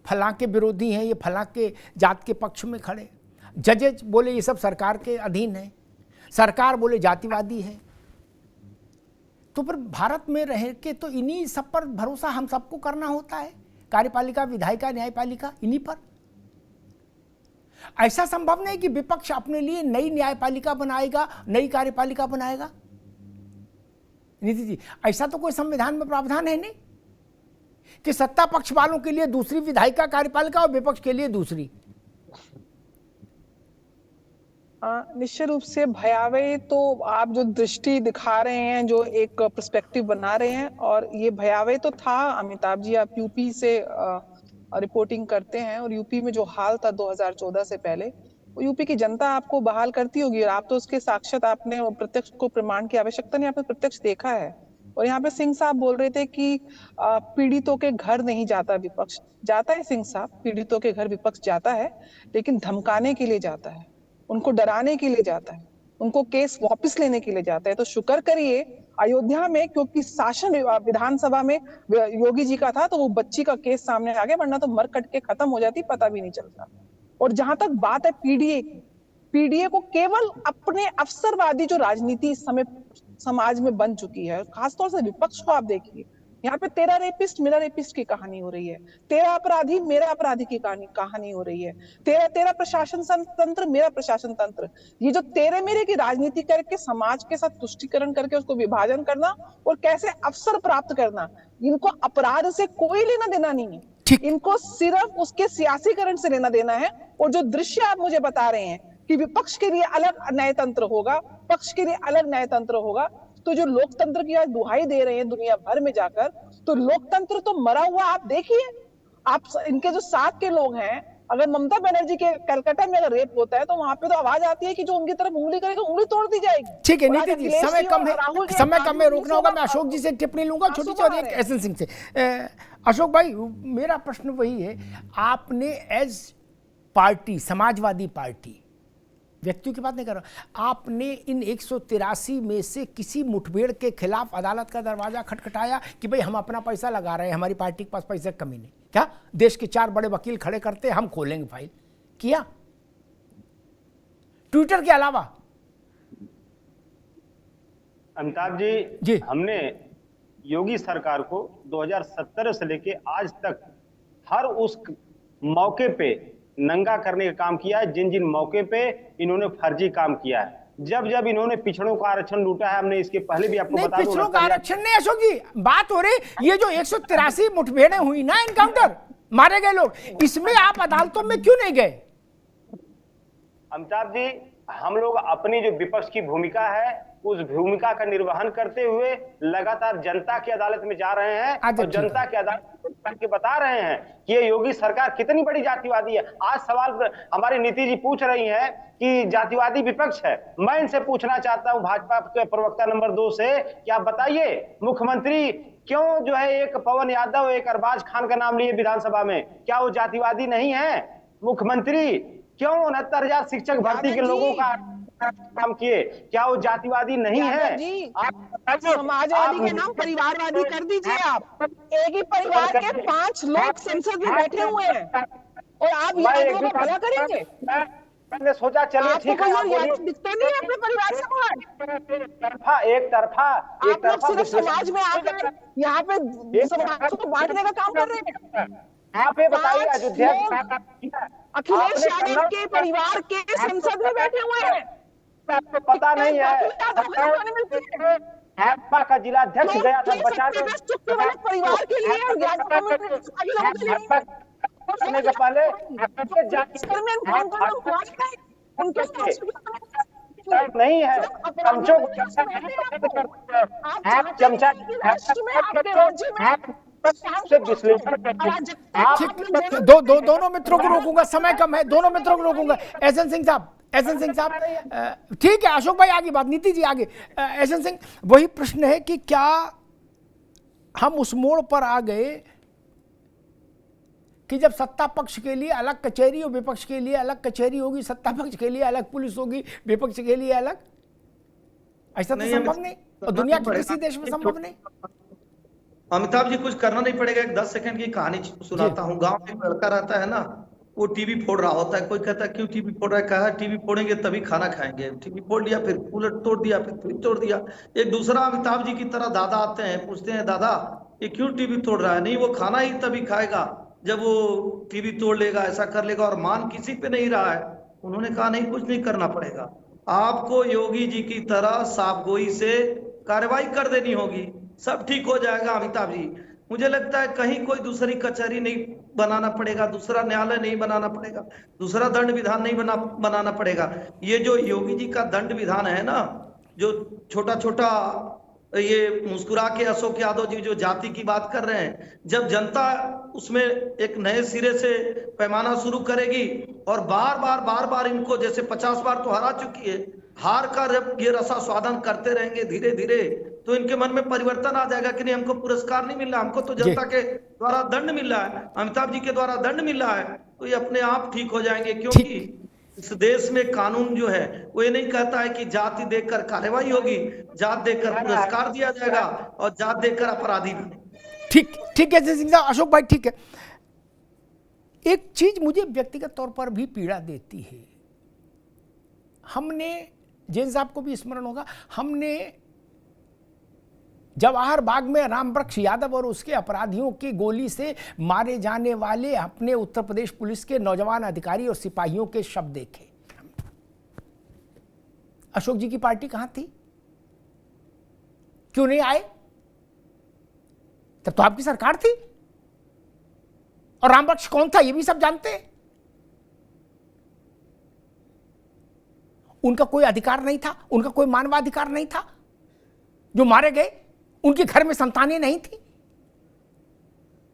फलां के विरोधी हैं, ये फलां के जात के पक्ष में खड़े। जजेज बोले ये सब सरकार के अधीन है, सरकार बोले जातिवादी है। तो फिर भारत में रह के तो इन्हीं सब पर भरोसा हम सबको करना होता है, कार्यपालिका, विधायिका, न्यायपालिका, इन्हीं पर। ऐसा संभव नहीं कि विपक्ष अपने लिए नई न्यायपालिका बनाएगा, नई कार्यपालिका बनाएगा। नीति जी, ऐसा तो कोई संविधान में प्रावधान है नहीं कि सत्ता पक्ष वालों के लिए दूसरी विधायिका कार्यपालिका और विपक्ष के लिए दूसरी? निश्चित रूप से भयावह तो आप जो दृष्टि दिखा रहे हैं, जो एक पर्सपेक्टिव बना रहे हैं, और ये भयावह तो था। अमिताभ जी, आप यूपी से रिपोर्टिंग करते हैं और यूपी में जो हाल था 2014 से पहले, वो यूपी की जनता आपको बहाल करती होगी और आप तो उसके साक्षात, आपने प्रत्यक्ष को प्रमाण की आवश्यकता नहीं, आपने प्रत्यक्ष देखा है। और यहाँ पे सिंह साहब बोल रहे थे कि पीड़ितों के घर नहीं जाता विपक्ष। जाता है सिंह साहब, पीड़ितों के घर विपक्ष जाता है, लेकिन धमकाने के लिए जाता है, उनको डराने के लिए जाता है, उनको केस वापस लेने के लिए जाता है। तो शुक्र करिए अयोध्या में, क्योंकि शासन विधानसभा में योगी जी का था, तो वो बच्ची का केस सामने आ गया, वरना तो मर कट के खत्म हो जाती, पता भी नहीं चलता। और जहां तक बात है पीडीए की, पीडीए को केवल अपने अवसरवादी जो राजनीति इस समय समाज में बन चुकी है, खासतौर से विपक्ष को आप देखिए, यहाँ पे तेरा रेपिस्ट मेरा रेपिस्ट की कहानी हो रही है, तेरा अपराधी मेरा अपराधी की कहानी हो रही है, तेरा प्रशासन तंत्र मेरा प्रशासन तंत्र। ये जो तेरे मेरे की राजनीति करके समाज के साथ तुष्टीकरण करके उसको विभाजन करना और कैसे अवसर प्राप्त करना, इनको अपराध से कोई लेना देना नहीं है, इनको सिर्फ उसके सियासीकरण से लेना देना है। और जो दृश्य आप मुझे बता रहे हैं कि विपक्ष के लिए अलग न्याय तंत्र होगा, पक्ष के लिए अलग न्याय तंत्र होगा, तो जो लोकतंत्र की आज दुहाई दे रहे हैं दुनिया भर में जाकर, तो लोकतंत्र तो मरा हुआ। आप देखिए, आप इनके जो साथ के लोग हैं, अगर ममता बनर्जी के कलकत्ता में अगर रेप होता है तो वहां पे तो आवाज आती है कि जो उनकी तरफ उंगली करेगा उंगली तोड़ दी जाएगी। ठीक है नीति जी, समय कम है, रोकना होगा। मैं अशोक जी से टिप्पणी लूंगा, छोटी सी, और एक एसएन सिंह से। अशोक भाई, मेरा प्रश्न वही है, आपने एज पार्टी, समाजवादी पार्टी, व्यक्तियों की बात नहीं कर रहा, आपने इन 183 में से किसी मुठभेड़ के खिलाफ अदालत का दरवाजा खटखटाया कि भाई हम अपना पैसा लगा रहे हैं, हमारी पार्टी के पास पैसे की कमी नहीं? क्या देश के 4 बड़े वकील खड़े करते, हम खोलेंगे फाइल? किया? ट्विटर के अलावा? अमिताभ जी, हमने योगी सरकार को 2017 से लेके आज तक हर उस मौके पे नंगा करने का काम किया है, जिन जिन मौके पे इन्होंने फर्जी काम किया है। जब जब इन्होंने पिछड़ों का आरक्षण लूटा है, हमने इसके पहले भी आपको बता दूं, पिछड़ों का आरक्षण नहीं अशोक जी, बात हो रही ये जो 183 मुठभेड़ें हुई ना, एनकाउंटर, मारे गए लोग, इसमें आप अदालतों में क्यों नहीं गए? अमिताभ जी, हम लोग अपनी जो विपक्ष की भूमिका है उस भूमिका का निर्वहन करते हुए लगातार जनता की अदालत में जा रहे हैं और जनता की अदालत करके बता रहे हैं कि ये योगी सरकार कितनी बड़ी जातिवादी है। आज सवाल हमारी नीति जी पूछ रही है कि जातिवादी विपक्ष है। मैं इनसे पूछना चाहता हूं भाजपा के प्रवक्ता नंबर 2 से कि आप बताइए, मुख्यमंत्री क्यों जो है एक पवन यादव, एक अरबाज खान का नाम लिए विधानसभा में, क्या वो जातिवादी नहीं है? मुख्यमंत्री क्यों 69,000 शिक्षक भर्ती के लोगों का काम किए, क्या वो जातिवादी नहीं है? आप समाजवादी के नाम परिवारवादी कर दीजिए। आप एक ही परिवार के 5 लोग संसद में बैठे हुए हैं और आप यादवों को भला करेंगे? मैंने सोचा चलिए ठीक है, दिखते नहीं है अपने परिवार से बाहर, एक तरफा आप लोग सिर्फ समाज में आकर यहाँ पे समाज को बांटने का काम कर रहे हैं। आप ये बताइए, अयोध्या अखिलेश यादव के परिवार के संसद में बैठे हुए हैं, आपको पता नहीं है? भाजपा का जिलाध्यक्ष गया था बचा परिवार के लिए के पहले नहीं है, चमचा दोनों मित्रों को रोकूंगा, समय कम है, दोनों मित्रों को रोकूंगा। एसएन सिंह साहब, ठीक है अशोक भाई आगे बात, नीति जी आगे। एसएन सिंह, वही प्रश्न है कि क्या हम उस मोड़ पर आ गए कि जब सत्ता पक्ष के लिए अलग कचहरी और विपक्ष के लिए अलग कचहरी होगी, सत्ता पक्ष के लिए अलग पुलिस होगी, विपक्ष के लिए अलग? ऐसा तो संभव नहीं, और दुनिया के किसी देश में संभव नहीं। अमिताभ जी, कुछ करना नहीं पड़ेगा। एक 10 सेकंड की कहानी सुनाता हूँ। गांव में एक लड़का रहता है ना, वो टीवी फोड़ रहा होता है। कोई कहता है क्यों टीवी फोड़ रहा है? कहा टीवी फोड़ेंगे तभी खाना खाएंगे। टीवी फोड़ लिया, फिर कूलर तोड़ दिया, फिर फ्रिज तोड़ दिया। एक दूसरा अमिताभ जी की तरह दादा आते हैं, पूछते हैं दादा ये क्यों टीवी तोड़ रहा है? नहीं, वो खाना ही तभी खाएगा जब वो टीवी तोड़ लेगा, ऐसा कर लेगा। और मान किसी पे नहीं रहा है। उन्होंने कहा नहीं, कुछ नहीं करना पड़ेगा आपको। योगी जी की तरह साफगोई से कार्रवाई कर देनी होगी, सब ठीक हो जाएगा। अमिताभ जी, मुझे लगता है कहीं कोई दूसरी कचहरी नहीं बनाना पड़ेगा, दूसरा न्यायालय नहीं बनाना पड़ेगा, दूसरा दंड विधान नहीं बनाना पड़ेगा। ये जो योगी जी का दंड विधान है ना, जो छोटा छोटा ये मुस्कुरा के अशोक यादव जी जो जाति की बात कर रहे हैं, जब जनता उसमें एक नए सिरे से पैमाना शुरू करेगी और बार बार इनको जैसे 50 बार तो हरा चुकी है, हार का जब ये रसा स्वादन करते रहेंगे धीरे धीरे, तो इनके मन में परिवर्तन आ जाएगा कि नहीं, हमको पुरस्कार नहीं मिल रहा, हमको तो जनता के द्वारा दंड मिल रहा है, अमिताभ जी के द्वारा दंड मिल रहा है, तो ये अपने आप ठीक हो जाएंगे। क्योंकि इस देश में कानून जो है वो ये नहीं कहता है कि जाति देखकर कार्रवाई होगी, जात देखकर पुरस्कार दिया जाएगा और जात देखकर अपराधी बने। ठीक है जय सिंह साहब, अशोक भाई ठीक है। एक चीज मुझे व्यक्तिगत तौर पर भी पीड़ा देती है, हमने जैन साहब को भी स्मरण होगा, हमने जवाहर बाग में रामवृक्ष यादव और उसके अपराधियों की गोली से मारे जाने वाले अपने उत्तर प्रदेश पुलिस के नौजवान अधिकारी और सिपाहियों के शव देखे। अशोक जी की पार्टी कहां थी? क्यों नहीं आए? तब तो आपकी सरकार थी। और रामवृक्ष कौन था ये भी सब जानते हैं। उनका कोई अधिकार नहीं था, उनका कोई मानवाधिकार नहीं था। जो मारे गए उनके घर में संतानें नहीं थी,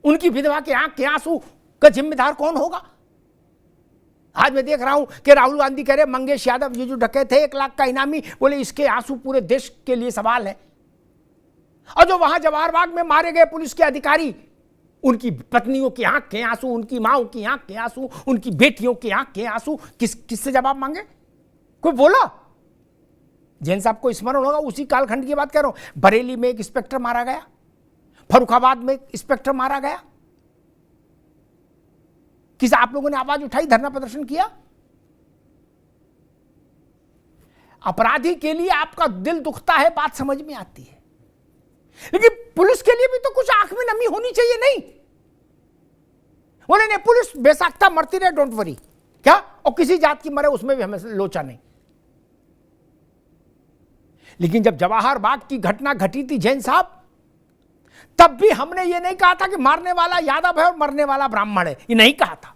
उनकी विधवा के आंख के आंसू का जिम्मेदार कौन होगा? आज मैं देख रहा हूं कि राहुल गांधी कह रहे मंगेश यादव ये जो डकैत है 1 लाख का इनामी, बोले इसके आंसू पूरे देश के लिए सवाल है। और जो वहां जवाहर बाग में मारे गए पुलिस के अधिकारी, उनकी पत्नियों की आंख के आंसू, उनकी माओ की आंख के आंसू, उनकी बेटियों की आंख के आंसू, किससे जवाब मांगे? कोई बोला? जैन साहब को स्मरण होगा, उसी कालखंड की बात कर रहा हूं। बरेली में एक इंस्पेक्टर मारा गया, फर्रुखाबाद में एक इंस्पेक्टर मारा गया। किस आप लोगों ने आवाज उठाई, धरना प्रदर्शन किया? अपराधी के लिए आपका दिल दुखता है, बात समझ में आती है, लेकिन पुलिस के लिए भी तो कुछ आंख में नमी होनी चाहिए। नहीं बोले नहीं, पुलिस बेसाख्ता मरती रहे, डोंट वरी, क्या? और किसी जात की मरे उसमें भी हमें लोचा नहीं। लेकिन जब जवाहर बाग की घटना घटी थी जैन साहब, तब भी हमने ये नहीं कहा था कि मारने वाला यादव है और मरने वाला ब्राह्मण है, ये नहीं कहा था।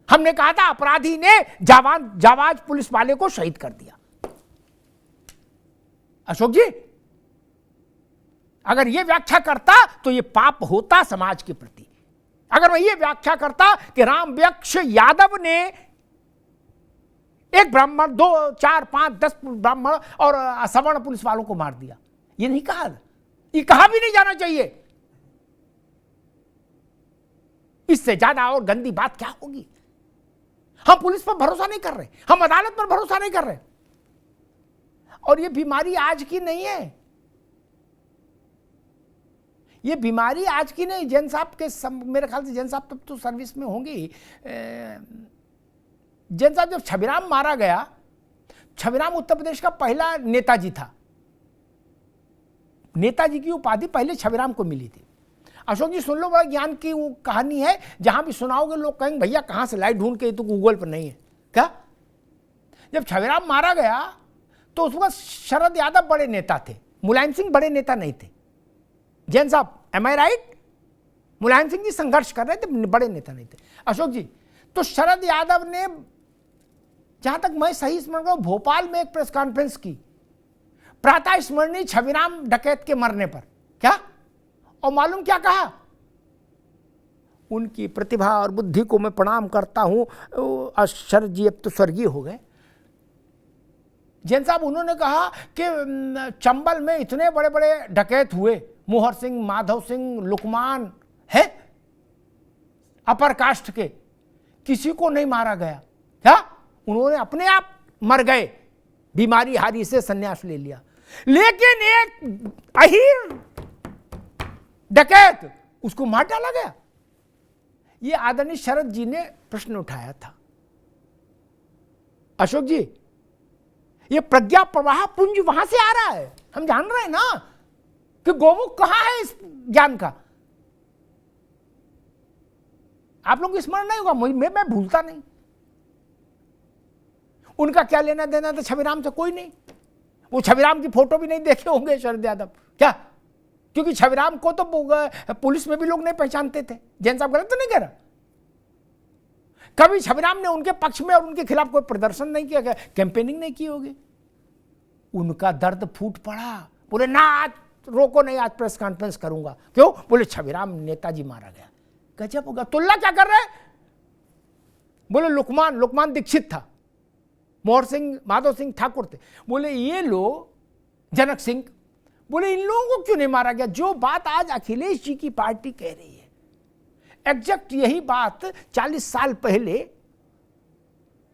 हमने कहा था अपराधी ने जाबाज पुलिस वाले को शहीद कर दिया। अशोक जी, अगर ये व्याख्या करता तो ये पाप होता समाज के प्रति। अगर मैं ये व्याख्या करता कि रामवृक्ष यादव ने एक ब्राह्मण, 2, 4, 5, 10 ब्राह्मण और सवर्ण पुलिस वालों को मार दिया, ये नहीं कहा, ये कहा भी नहीं जाना चाहिए। इससे ज्यादा और गंदी बात क्या होगी? हम पुलिस पर भरोसा नहीं कर रहे, हम अदालत पर भरोसा नहीं कर रहे। और ये बीमारी आज की नहीं है, ये बीमारी आज की नहीं। जैन साहब के मेरे ख्याल से जैन साहब तब तो सर्विस में होंगे। जैन साहब जब छबीराम मारा गया, छबीराम उत्तर प्रदेश का पहला नेताजी था। नेताजी की उपाधि पहले छबीराम को मिली थी। अशोक जी सुन लो, बड़ा ज्ञान की वो कहानी है, जहां भी सुनाओगे लोग कहेंगे भैया कहां से लाई ढूंढ के, तो गूगल पर नहीं है क्या? जब छबीराम मारा गया तो उस वक्त शरद यादव बड़े नेता थे, मुलायम सिंह बड़े नेता नहीं थे। जैन साहब, एम आई राइट? मुलायम सिंह जी संघर्ष कर रहे थे, बड़े नेता नहीं थे। अशोक जी, तो शरद यादव ने, जहां तक मैं सही स्मरण करूं, भोपाल में एक प्रेस कॉन्फ्रेंस की, प्रातः स्मरणीय छबीराम डकैत के मरने पर, क्या? और मालूम क्या कहा? उनकी प्रतिभा और बुद्धि को मैं प्रणाम करता हूं, शरद जी अब तो स्वर्गीय हो गए। जैन साहब, उन्होंने कहा कि चंबल में इतने बड़े बड़े डकैत हुए, मोहर सिंह, माधव सिंह, लुकमान है, अपर कास्ट के, किसी को नहीं मारा गया। क्या? उन्होंने अपने आप मर गए, बीमारी हारी से संन्यास ले लिया। लेकिन एक अहीर डकैत, उसको मार डाला गया। ये आदरणीय शरद जी ने प्रश्न उठाया था। अशोक जी, ये प्रज्ञा प्रवाह पुंज वहां से आ रहा है। हम जान रहे हैं ना कि गोमुख कहां है इस ज्ञान का। आप लोगों को स्मरण नहीं होगा, मैं भूलता नहीं। उनका क्या लेना देना था छबीराम से? कोई नहीं। वो छविराम की फोटो भी नहीं देखे होंगे शरद यादव, क्या? क्योंकि छविराम को तो पुलिस में भी लोग नहीं पहचानते थे। जैन साहब गलत तो नहीं कह रहा? कभी छविराम ने उनके पक्ष में और उनके खिलाफ कोई प्रदर्शन नहीं किया, कैंपेनिंग नहीं की होगी। उनका दर्द फूट पड़ा, बोले ना आज रोको नहीं, आज प्रेस कॉन्फ्रेंस करूंगा। क्यों? बोले छविराम नेताजी मारा गया। गजब होगा। तुलना क्या कर रहे हैं? बोले लुकमान दीक्षित था, मोहर सिंह माधव सिंह ठाकुर थे। बोले ये लोग, जनक सिंह, बोले इन लोगों को क्यों नहीं मारा गया? जो बात आज अखिलेश जी की पार्टी कह रही है, एग्जैक्ट यही बात 40 साल पहले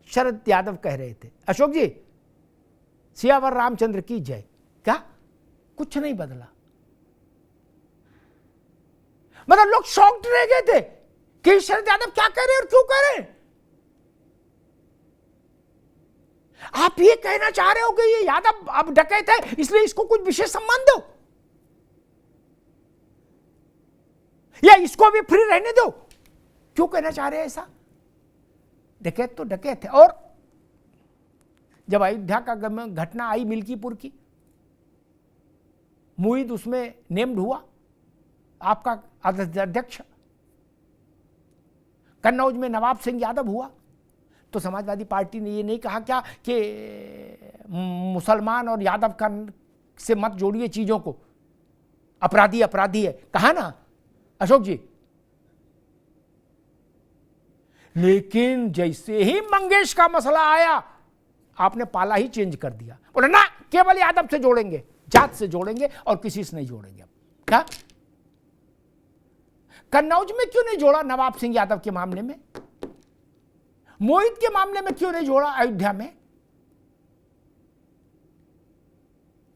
शरद यादव कह रहे थे। अशोक जी, सियावर रामचंद्र की जय। क्या? कुछ नहीं बदला। मतलब लोग शॉक्ड रह गए थे कि शरद यादव क्या कह रहे हैं और क्यों कह रहे हैं। आप ये कहना चाह रहे हो कि ये यादव अब डकैत है इसलिए इसको कुछ विशेष सम्मान दो, या इसको भी फ्री रहने दो? क्यों कहना चाह रहे हैं ऐसा? डकैत तो डकैत है। और जब अयोध्या का घटना आई मिल्कीपुर की, मुईद उसमें नेम्ड हुआ, आपका अध्यक्ष, कन्नौज में नवाब सिंह यादव हुआ, तो समाजवादी पार्टी ने ये नहीं कहा क्या कि मुसलमान और यादव का से मत जोड़िए चीजों को, अपराधी अपराधी है, कहा ना अशोक जी? लेकिन जैसे ही मंगेश का मसला आया, आपने पाला ही चेंज कर दिया। बोले ना, केवल यादव से जोड़ेंगे, जात से जोड़ेंगे और किसी से नहीं जोड़ेंगे। क्या? कन्नौज में क्यों नहीं जोड़ा नवाब सिंह यादव के मामले में? मोहित के मामले में क्यों नहीं जोड़ा अयोध्या में?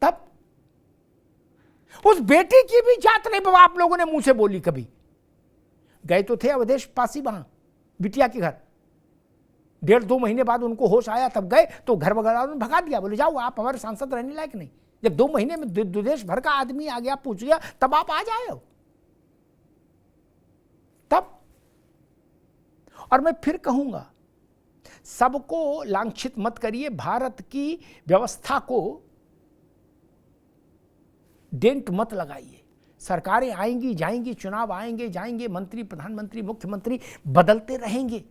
तब उस बेटी की भी जात नहीं बाबा आप लोगों ने मुंह से बोली कभी। गए तो थे अवधेश पासी वहां बिटिया के घर, 1.5-2 महीने बाद उनको होश आया, तब गए तो घर वगैरह भगा दिया। बोले जाओ, आप हमारे सांसद रहने लायक नहीं। जब 2 महीने में देश भर का आदमी आ गया, पूछ गया, तब आप आ जाए हो। तब, और मैं फिर कहूंगा, सबको लांछित मत करिए, भारत की व्यवस्था को डेंट मत लगाइए। सरकारें आएंगी जाएंगी, चुनाव आएंगे जाएंगे, मंत्री प्रधानमंत्री मुख्यमंत्री बदलते रहेंगे।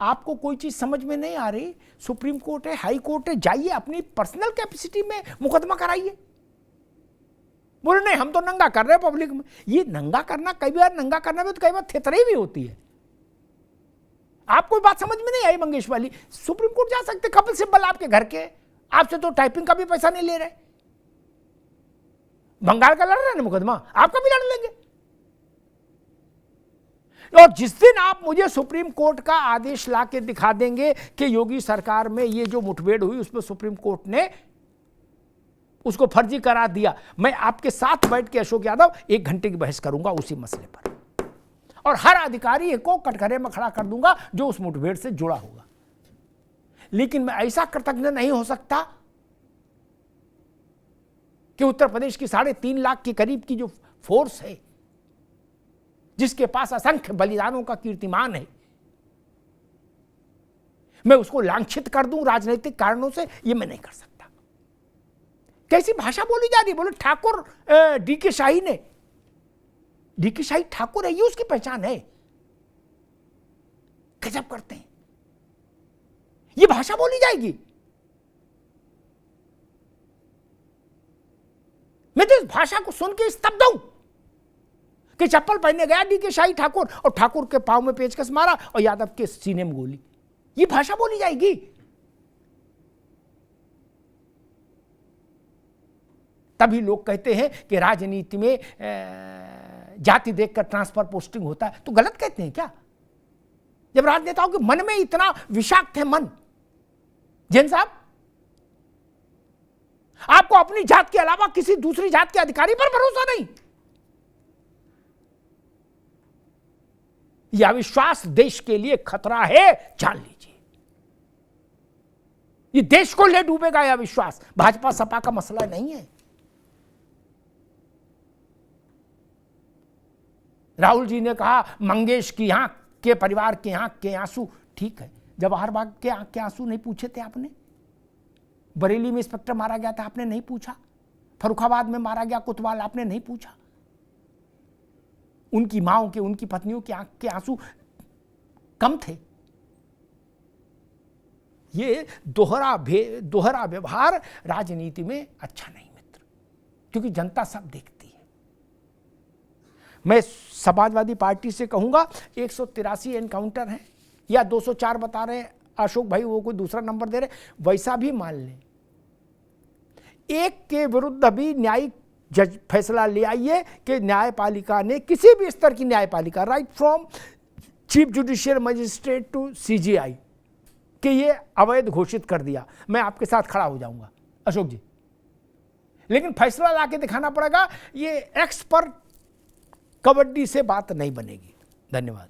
आपको कोई चीज समझ में नहीं आ रही, सुप्रीम कोर्ट है, हाई कोर्ट है, जाइए अपनी पर्सनल कैपेसिटी में मुकदमा कराइए। बोले नहीं हम तो नंगा कर रहे हैं पब्लिक में। ये नंगा करना, कई बार नंगा करने में तो कई बार थेतराई भी होती है। आपको बात समझ में नहीं आई मंगेश वाली? सुप्रीम कोर्ट जा सकते, कपिल सिब्बल आपके घर के, आपसे तो टाइपिंग का भी पैसा नहीं ले रहे। बंगाल का लड़ रहे हैं मुकदमा, आपका भी लड़ लेंगे। और जिस दिन आप मुझे सुप्रीम कोर्ट का आदेश ला के दिखा देंगे कि योगी सरकार में ये जो मुठभेड़ हुई उसमें सुप्रीम कोर्ट ने उसको फर्जी करार दिया, मैं आपके साथ बैठ के अशोक यादव 1 घंटे की बहस करूंगा उसी मसले पर, और हर अधिकारी को कटघरे में खड़ा कर दूंगा जो उस मुठभेड़ से जुड़ा होगा। लेकिन मैं ऐसा कृतज्ञ नहीं हो सकता कि उत्तर प्रदेश की 3.5 लाख के करीब की जो फोर्स है, जिसके पास असंख्य बलिदानों का कीर्तिमान है, मैं उसको लांछित कर दूं राजनीतिक कारणों से। ये मैं नहीं कर सकता। कैसी भाषा बोली जा रही? बोले ठाकुर डीके शाही ने, डीके शाही ठाकुर है, ये उसकी पहचान है। गजब करते हैं, ये भाषा बोली जाएगी? मैं तो इस भाषा को सुन के स्तब्ध हूं कि चप्पल पहनने गया डीके शाही ठाकुर और ठाकुर के पांव में पेचकस मारा और यादव के सीने में गोली। ये भाषा बोली जाएगी? तभी लोग कहते हैं कि राजनीति में जाति देखकर ट्रांसफर पोस्टिंग होता है। तो गलत कहते हैं क्या? जब राजनेताओं के मन में इतना विषाक्त है मन। जैन साहब, आपको अपनी जात के अलावा किसी दूसरी जात के अधिकारी पर भरोसा नहीं। यह अविश्वास देश के लिए खतरा है, जान लीजिए। ये देश को ले डूबेगा यह अविश्वास। भाजपा सपा का मसला नहीं है। राहुल जी ने कहा मंगेश की आंख के परिवार के आंख के आंसू, ठीक है। जवाहर बाग के आंख के आंसू नहीं पूछे थे आपने? बरेली में इंस्पेक्टर मारा गया था, आपने नहीं पूछा। फर्रुखाबाद में मारा गया कोतवाल, आपने नहीं पूछा। उनकी माओं के, उनकी पत्नियों की आंख के आंसू कम थे। ये दोहरा व्यवहार राजनीति में अच्छा नहीं मित्र, क्योंकि जनता सब देखती है। मैं समाजवादी पार्टी से कहूंगा 183 एनकाउंटर हैं या 204 बता रहे हैं अशोक भाई, वो कोई दूसरा नंबर दे रहे, वैसा भी मान लें, एक के विरुद्ध भी न्यायिक जज फैसला ले आइए कि न्यायपालिका ने, किसी भी स्तर की न्यायपालिका, right from chief judicial magistrate to CJI, कि ये अवैध घोषित कर दिया, मैं आपके साथ खड़ा हो जाऊंगा अशोक जी। लेकिन फैसला लाके दिखाना पड़ेगा। ये एक्स पर कबड्डी से बात नहीं बनेगी। धन्यवाद।